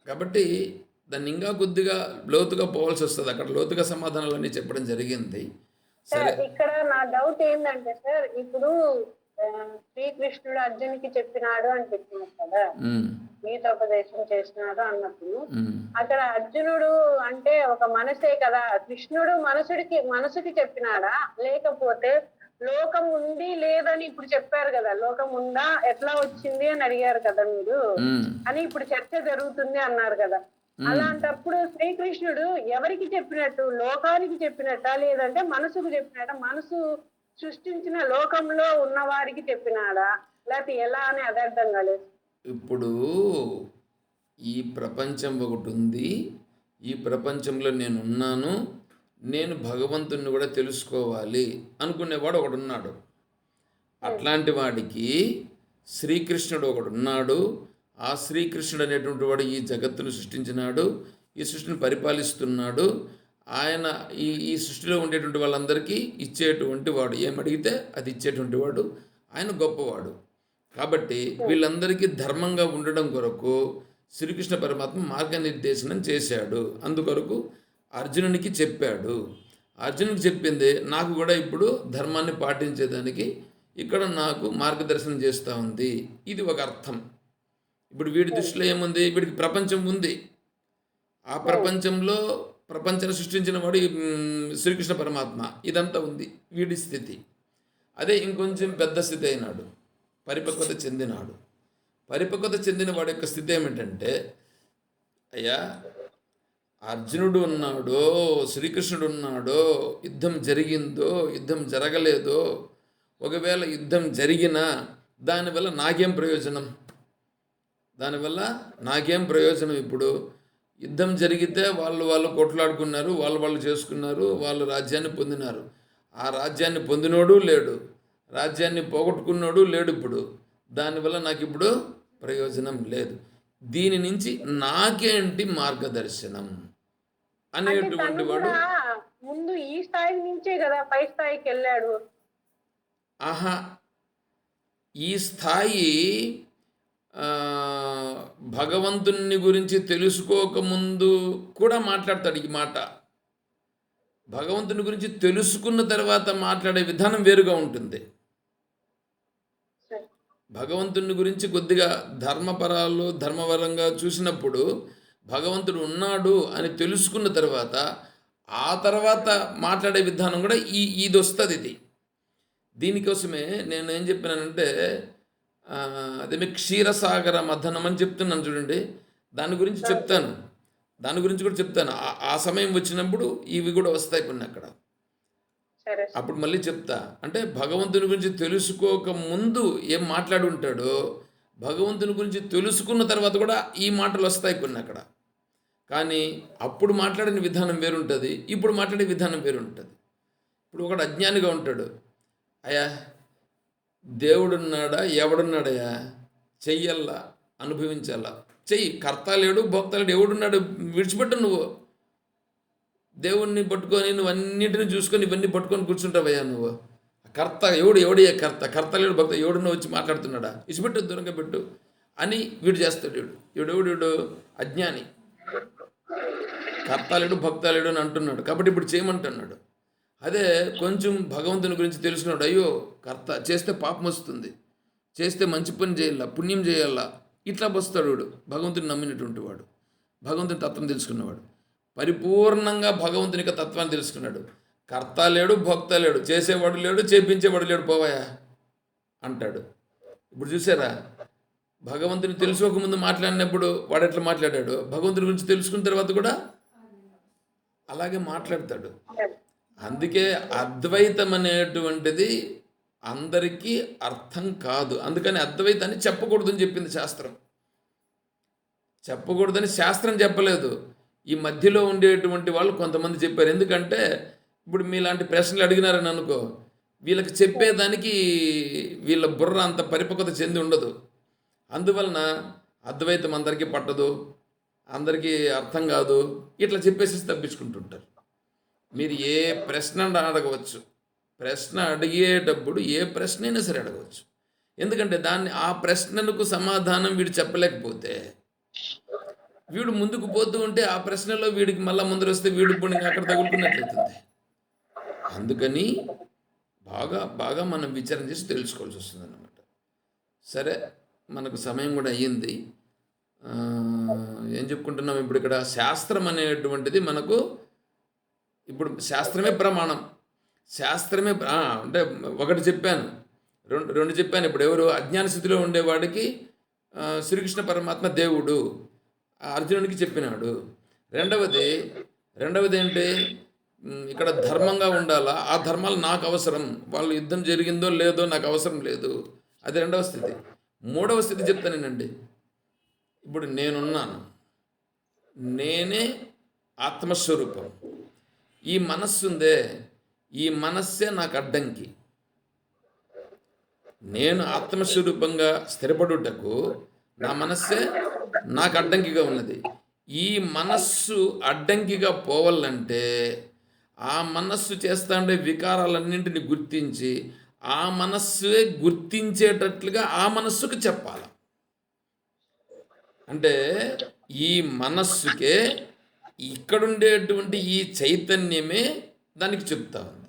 కాబట్టి దాన్ని ఇంకా కొద్దిగా లోతుగా పోవాల్సి వస్తుంది. అక్కడ లోతుగా సమాధానాలన్నీ చెప్పడం జరిగింది. సార్, సరే, ఇక్కడ నా డౌట్ ఏంటంటే సార్, ఇప్పుడు శ్రీకృష్ణుడు అర్జునికి చెప్పినాడు అని చెప్పినారు కదా, గీతోపదేశం చేసినాడు అన్నప్పుడు అక్కడ అర్జునుడు అంటే ఒక మనసే కదా, కృష్ణుడు మనసుకి చెప్పినాడా, లేకపోతే లోకం ఉంది లేదని ఇప్పుడు చెప్పారు కదా, లోకం ఉందా ఎట్లా వచ్చింది అని అడిగారు కదా మీరు, అని ఇప్పుడు చర్చ జరుగుతుంది అన్నారు కదా. అలాంటప్పుడు శ్రీకృష్ణుడు ఎవరికి చెప్పినట్టు, లోకానికి చెప్పినట్టా లేదంటే మనసుకు చెప్పినట్ట, మనసు సృష్టించిన లోకంలో ఉన్న వారికి చెప్పినాడా, లేకపోతే ఎలా అని అది అర్థం కాలేదు. ఇప్పుడు ఈ ప్రపంచం ఒకటి ఉంది, ఈ ప్రపంచంలో నేనున్నాను, నేను భగవంతుణ్ణి కూడా తెలుసుకోవాలి అనుకునేవాడు ఒకడున్నాడు. అట్లాంటి వాడికి శ్రీకృష్ణుడు ఒకడున్నాడు. ఆ శ్రీకృష్ణుడు అనేటువంటి వాడు ఈ జగత్తును సృష్టించినాడు, ఈ సృష్టిని పరిపాలిస్తున్నాడు. ఆయన ఈ సృష్టిలో ఉండేటువంటి వాళ్ళందరికీ ఇచ్చేటువంటి వాడు, ఏమడిగితే అది ఇచ్చేటువంటి వాడు. ఆయన గొప్పవాడు. కాబట్టి వీళ్ళందరికీ ధర్మంగా ఉండడం కొరకు శ్రీకృష్ణ పరమాత్మ మార్గనిర్దేశనం చేశాడు. అందుకొరకు అర్జునునికి చెప్పాడు. అర్జునునికి చెప్పింది నాకు కూడా ఇప్పుడు ధర్మాన్ని పాటించేదానికి ఇక్కడ నాకు మార్గదర్శనం చేస్తూ ఉంది. ఇది ఒక అర్థం. ఇప్పుడు వీడి దృష్టిలో ఏముంది? వీడికి ప్రపంచం ఉంది. ఆ ప్రపంచంలో ప్రపంచాన్ని సృష్టించిన వాడు శ్రీకృష్ణ పరమాత్మ. ఇదంతా ఉంది వీడి స్థితి. అదే ఇంకొంచెం పెద్ద స్థితి అయినాడు, పరిపక్వత చెందినాడు. పరిపక్వత చెందిన వాడి యొక్క స్థితి ఏమిటంటే, అయ్యా అర్జునుడు ఉన్నాడో, శ్రీకృష్ణుడు ఉన్నాడో, యుద్ధం జరిగిందో, యుద్ధం జరగలేదో, ఒకవేళ యుద్ధం జరిగినా దానివల్ల నాకేం ప్రయోజనం? దానివల్ల నాకేం ప్రయోజనం? ఇప్పుడు యుద్ధం జరిగితే వాళ్ళు కొట్లాడుకున్నారు, వాళ్ళు చేసుకున్నారు, వాళ్ళు రాజ్యాన్ని పొందినారు. ఆ రాజ్యాన్ని పొందినోడు లేడు, రాజ్యాన్ని పోగొట్టుకున్నాడు లేడు. ఇప్పుడు దానివల్ల నాకు ఇప్పుడు ప్రయోజనం లేదు. దీని నుంచి నాకేంటి మార్గదర్శనం అంటే అనేటువంటి తను వాడు. కూడా ముందు ఈ స్థాయి నుంచే కదా పై స్థాయికి వెళ్ళాడు. ఆహా, ఈ స్థాయి భగవంతుని గురించి తెలుసుకోకముందు కూడా మాట్లాడతాడు ఈ మాట. భగవంతుని గురించి తెలుసుకున్న తర్వాత మాట్లాడే విధానం వేరుగా ఉంటుంది. సరే. భగవంతుని గురించి కొద్దిగా ధర్మపరంగా చూసినప్పుడు భగవంతుడు ఉన్నాడు అని తెలుసుకున్న తర్వాత ఆ తర్వాత మాట్లాడే విధానం కూడా ఇది వస్తుంది. దీనికోసమే నేను ఏం చెప్పినానంటే, అదే క్షీరసాగర మథనం అని చెప్తున్నాను చూడండి. దాని గురించి చెప్తాను, దాని గురించి కూడా చెప్తాను. ఆ సమయం వచ్చినప్పుడు ఇవి కూడా వస్తాయి కొన్ని అక్కడ, సరే. అప్పుడు మళ్ళీ చెప్తా. అంటే భగవంతుని గురించి తెలుసుకోక ముందు ఏం మాట్లాడి ఉంటాడో, భగవంతుని గురించి తెలుసుకున్న తర్వాత కూడా ఈ మాటలు వస్తాయి కొన్ని అక్కడ. కానీ అప్పుడు మాట్లాడిన విధానం వేరుంటుంది, ఇప్పుడు మాట్లాడే విధానం వేరుంటుంది. ఇప్పుడు ఒకడు అజ్ఞానిగా ఉంటాడు, అయ్యా దేవుడున్నాడా, ఎవడున్నాడయ్యా, చెయ్యల్లా, అనుభవించాలా, చెయ్యి, కర్త లేడు, భోక్త లేడు, ఎవడున్నాడు, విడిచిపెట్టు. నువ్వు దేవుణ్ణి పట్టుకొని నువ్వు అన్నింటిని చూసుకొని ఇవన్నీ పట్టుకొని కూర్చుంటావయ్యా. నువ్వు కర్త ఎవడయ్యా, కర్త లేడు, భక్త ఎవడున్నా వచ్చి మాట్లాడుతున్నాడా, ఇచ్చిపెట్టు, దూరంగా పెట్టు అని వీడు చేస్తాడు. వీడు అజ్ఞాని, కర్త లేడు, భక్త లేడు అని అంటున్నాడు, కాబట్టి ఇప్పుడు చేయమంటున్నాడు. అదే కొంచెం భగవంతుని గురించి తెలుసుకున్నాడు, అయ్యో కర్త, చేస్తే పాపం వస్తుంది, చేస్తే మంచి పని చేయాల, పుణ్యం చేయాలా, ఇట్లా వస్తాడు వీడు. భగవంతుని నమ్మినటువంటి వాడు, భగవంతుని తత్వం తెలుసుకున్నవాడు, పరిపూర్ణంగా భగవంతుని యొక్క తత్వాన్ని తెలుసుకున్నాడు. కర్త లేడు, భక్త లేడు, చేసేవాడు లేడు, చేపించేవాడు లేడు, పోవాయా అంటాడు. ఇప్పుడు చూసారా, భగవంతుని తెలుసుకోకముందు మాట్లాడినప్పుడు వాడు ఎట్లా మాట్లాడాడు, భగవంతుని గురించి తెలుసుకున్న తర్వాత కూడా అలాగే మాట్లాడతాడు. అందుకే అద్వైతం అనేటువంటిది అందరికీ అర్థం కాదు. అందుకని అద్వైతాన్ని చెప్పకూడదని చెప్పింది శాస్త్రం. చెప్పకూడదని శాస్త్రం చెప్పలేదు, ఈ మధ్యలో ఉండేటువంటి వాళ్ళు కొంతమంది చెప్పారు. ఎందుకంటే ఇప్పుడు మీలాంటి ప్రశ్నలు అడిగినారని అనుకో, వీళ్ళకి చెప్పేదానికి వీళ్ళ బుర్ర అంత పరిపక్వత చెంది ఉండదు. అందువలన అద్వైతం అందరికీ పట్టదు, అందరికీ అర్థం కాదు, ఇట్లా చెప్పేసి తప్పించుకుంటుంటారు. మీరు ఏ ప్రశ్న అడగవచ్చు, ప్రశ్న అడిగేటప్పుడు ఏ ప్రశ్న అయినా సరే అడగవచ్చు. ఎందుకంటే ఆ ప్రశ్నలకు సమాధానం వీడు చెప్పలేకపోతే, వీడు ముందుకు పోతూ ఉంటే ఆ ప్రశ్నలో వీడికి మళ్ళీ ముందర వస్తే వీడు ఇప్పుడు అక్కడ తగులుకున్నట్లయితుంది. అందుకని బాగా మనం విచారం చేసి తెలుసుకోవాల్సి వస్తుంది అన్నమాట. సరే, మనకు సమయం కూడా అయ్యింది. ఏం చెప్పుకుంటున్నాం ఇప్పుడు ఇక్కడ, శాస్త్రం అనేటువంటిది మనకు ఇప్పుడు శాస్త్రమే ప్రమాణం. శాస్త్రమే అంటే ఒకటి చెప్పాను, రెండు చెప్పాను. ఇప్పుడు ఎవరు అజ్ఞాన స్థితిలో ఉండేవాడికి శ్రీకృష్ణ పరమాత్మ దేవుడు అర్జునుడికి చెప్పినాడు. రెండవది ఏంటి, ఇక్కడ ధర్మంగా ఉండాలా, ఆ ధర్మాలు నాకు అవసరం, వాళ్ళు యుద్ధం జరిగిందో లేదో నాకు అవసరం లేదు, అది రెండవ స్థితి. మూడవ స్థితి చెప్తానేనండి. ఇప్పుడు నేనున్నాను, నేనే ఆత్మస్వరూపం. ఈ మనస్సు ఉందే, ఈ మనస్సే నాకు అడ్డంకి. నేను ఆత్మస్వరూపంగా స్థిరపడుటకు నా మనస్సే నాకు అడ్డంకిగా ఉన్నది. ఈ మనస్సు అడ్డంకిగా పోవాలంటే ఆ మనస్సు చేస్తా ఉండే వికారాలన్నింటినీ గుర్తించి ఆ మనస్సే గుర్తించేటట్లుగా ఆ మనస్సుకు చెప్పాలి. అంటే ఈ మనస్సుకే ఇక్కడుండేటువంటి ఈ చైతన్యమే దానికి చెప్తా ఉంది.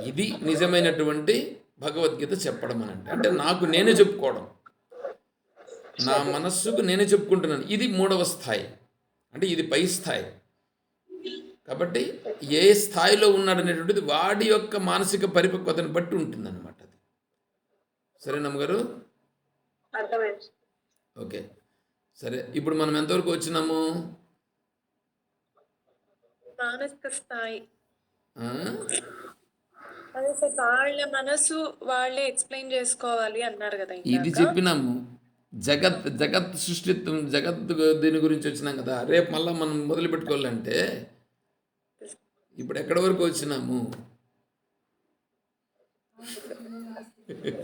ఇది నిజమైనటువంటి భగవద్గీత చెప్పడం అని అంటే నాకు నేనే చెప్పుకోవడం, నా మనస్సుకు నేనే చెప్పుకుంటున్నాను. ఇది మూడవ స్థాయి, అంటే ఇది పై స్థాయి. కాబట్టి ఏ స్థాయిలో ఉన్నాడనేటువంటిది వాడి యొక్క మానసిక పరిపక్వతను బట్టి ఉంటుందన్నమాట. అది సరేనమ్మ గారు? అర్థమైంది. ఓకే, సరే. ఇప్పుడు మనం ఎంతవరకు వచ్చినాము? మానసిక స్థాయి. ఆ? అదే సార్, వాళ్ళ మనసు వాళ్ళే ఎక్స్‌ప్లెయిన్ జేసుకోవాలి అన్నారు గదా ఇది ఇందాక. చెప్పినాము. జగత్ సృష్టిత్వం, దీని గురించి వచ్చినాం కదా. రేపు మళ్ళీ మనం మొదలు పెట్టుకోవాలంటే ఇప్పుడు ఎక్కడి వరకు వచ్చినాము?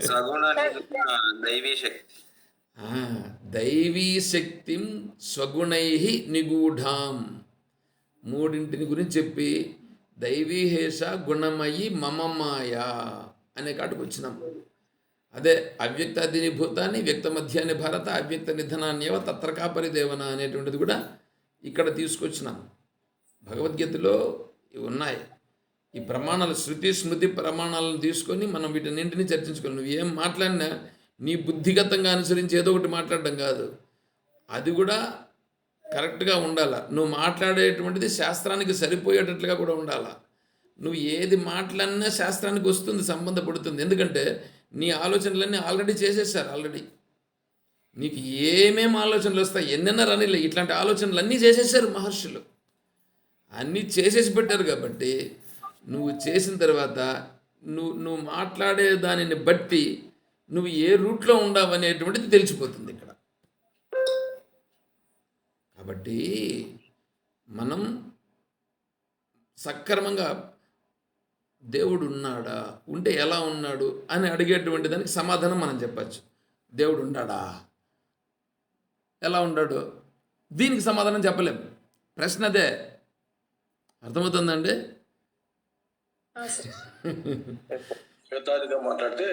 సగుణ దైవీ శక్తి. దైవీ శక్తిం స్వగుణై నిగూఢాం, మూడింటిని గురించి చెప్పి దైవీహేష గుణమయి మమ మాయ అనే కాటికి వచ్చినాం. అదే అవ్యక్తాదిని భూతాన్ని వ్యక్త మధ్యాన్ని భారత అవ్యక్త నిధనాన్యవ తత్రకా పరిదేవన అనేటువంటిది కూడా ఇక్కడ తీసుకొచ్చినాం. భగవద్గీతలో ఇవి ఉన్నాయి. ఈ ప్రమాణాలు, శృతి స్మృతి ప్రమాణాలను తీసుకొని మనం వీటన్నింటినీ చర్చించుకోవాలి. నువ్వు ఏం మాట్లాడినా నీ బుద్ధిగతంగా అనుసరించి ఏదో ఒకటి మాట్లాడడం కాదు, అది కూడా కరెక్ట్గా ఉండాలా. నువ్వు మాట్లాడేటువంటిది శాస్త్రానికి సరిపోయేటట్లుగా కూడా ఉండాలా. నువ్వు ఏది మాట్లాడినా శాస్త్రానికి వస్తుంది, సంబంధపడుతుంది. ఎందుకంటే నీ ఆలోచనలన్నీ ఆల్రెడీ చేసేసారు. ఆల్రెడీ నీకు ఏమేమి ఆలోచనలు వస్తాయి, ఎన్నెన్న రానిలే, ఇట్లాంటి ఆలోచనలు అన్నీ చేసేసారు మహర్షులు. అన్నీ చేసేసి పెట్టారు. కాబట్టి నువ్వు చేసిన తర్వాత నువ్వు మాట్లాడే దానిని బట్టి నువ్వు ఏ రూట్లో ఉండవు అనేటువంటిది తెలిసిపోతుంది ఇక్కడ. కాబట్టి మనం సక్రమంగా దేవుడు ఉన్నాడా, ఉంటే ఎలా ఉన్నాడు అని అడిగేటువంటి దానికి సమాధానం మనం చెప్పచ్చు. దేవుడు ఉన్నాడా, ఎలా ఉన్నాడు, దీనికి సమాధానం చెప్పలేం. ప్రశ్న అదే. అర్థమవుతుందండి? మాట్లాడితే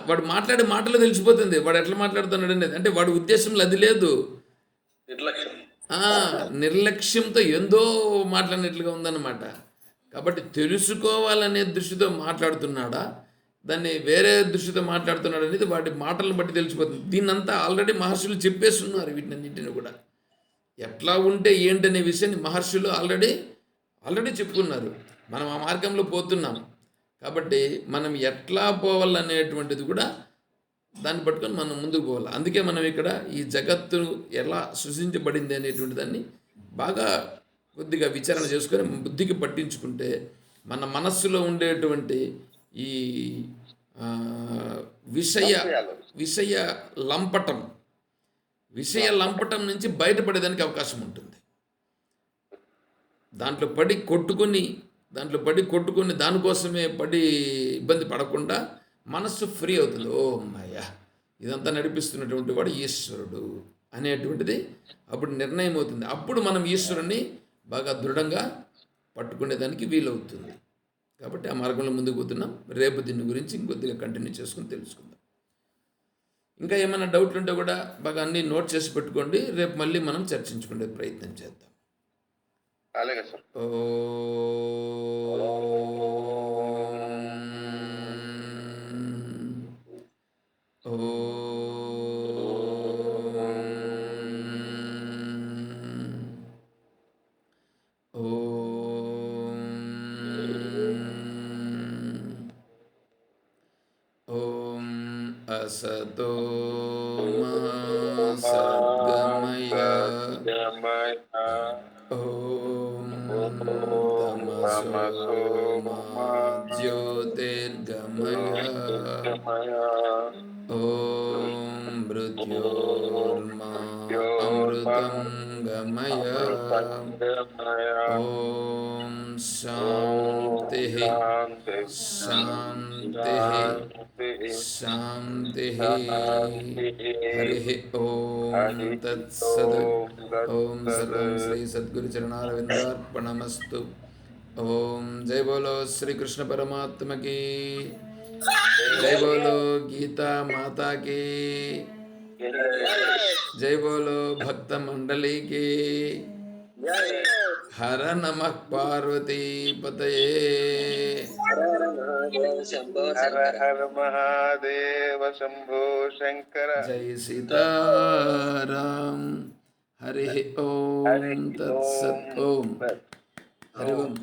వాడు మాట్లాడే మాటలు తెలిసిపోతుంది వాడు ఎట్లా మాట్లాడుతున్నాడు అనేది. అంటే వాడి ఉద్దేశంలో అది లేదు, నిర్లక్ష్యంతో ఎందో మాట్లాడినట్లుగా ఉందన్నమాట. కాబట్టి తెలుసుకోవాలనే దృష్టితో మాట్లాడుతున్నాడా, దాన్ని వేరే దృష్టితో మాట్లాడుతున్నాడు అనేది వాడి మాటలను బట్టి తెలిసిపోతుంది. దీన్నంతా ఆల్రెడీ మహర్షులు చెప్పేస్తున్నారు. వీటినన్నింటిని కూడా ఎట్లా ఉంటే ఏంటనే విషయాన్ని మహర్షులు ఆల్రెడీ చెప్పుకున్నారు. మనం ఆ మార్గంలో పోతున్నాం. కాబట్టి మనం ఎట్లా పోవాలనేటువంటిది కూడా దాన్ని పట్టుకొని మనం ముందుకు పోవాలి. అందుకే మనం ఇక్కడ ఈ జగత్తు ఎలా సృష్టించబడింది అనేటువంటి దాన్ని బాగా కొద్దిగా విచారణ చేసుకొని బుద్ధికి పట్టించుకుంటే మన మనస్సులో ఉండేటువంటి ఈ విషయ లంపటం నుంచి బయటపడేదానికి అవకాశం ఉంటుంది. దాంట్లో పడి కొట్టుకొని దానికోసమే ఇబ్బంది పడకుండా మనస్సు ఫ్రీ అవుతుంది. ఓ అమ్మయ్య, ఇదంతా నడిపిస్తున్నటువంటి వాడు ఈశ్వరుడు అనేటువంటిది అప్పుడు నిర్ణయం అవుతుంది. అప్పుడు మనం ఈశ్వరుని బాగా దృఢంగా పట్టుకునేదానికి వీలవుతుంది. కాబట్టి ఆ మార్గంలో ముందుకు పోతున్నాం. రేపు దీని గురించి ఇంకొద్దిగా కంటిన్యూ చేసుకుని తెలుసుకుందాం. ఇంకా ఏమైనా డౌట్లు ఉంటే కూడా బాగా అన్నీ నోట్ చేసి పెట్టుకోండి. రేపు మళ్ళీ మనం చర్చించుకునే ప్రయత్నం చేద్దాం. అలాగే సార్. ఓం అసతో మా సద్గమయ, ఓం తమసో మా జ్యోతిర్గమయ, ఓం మృత్యోర్మా అమృతం గమయ, ఓం శాంతి శాంతి శాంతి. హరి ఓం తత్సత్. ఓం సర్వం శ్రీ సద్గురు చరణారవిందార్పణమస్తు. ఓం జై బోలో శ్రీకృష్ణ పరమాత్మ की, జై బోలో గీతా మాతా की, జై బోలో భక్త మండలి की. హర నమః పార్వతీ పతయే. హర హర మహాదేవ శంభో శంకర. జై సీతారాం. హరి ఓం తత్సత్. ఓం హరి ఓం.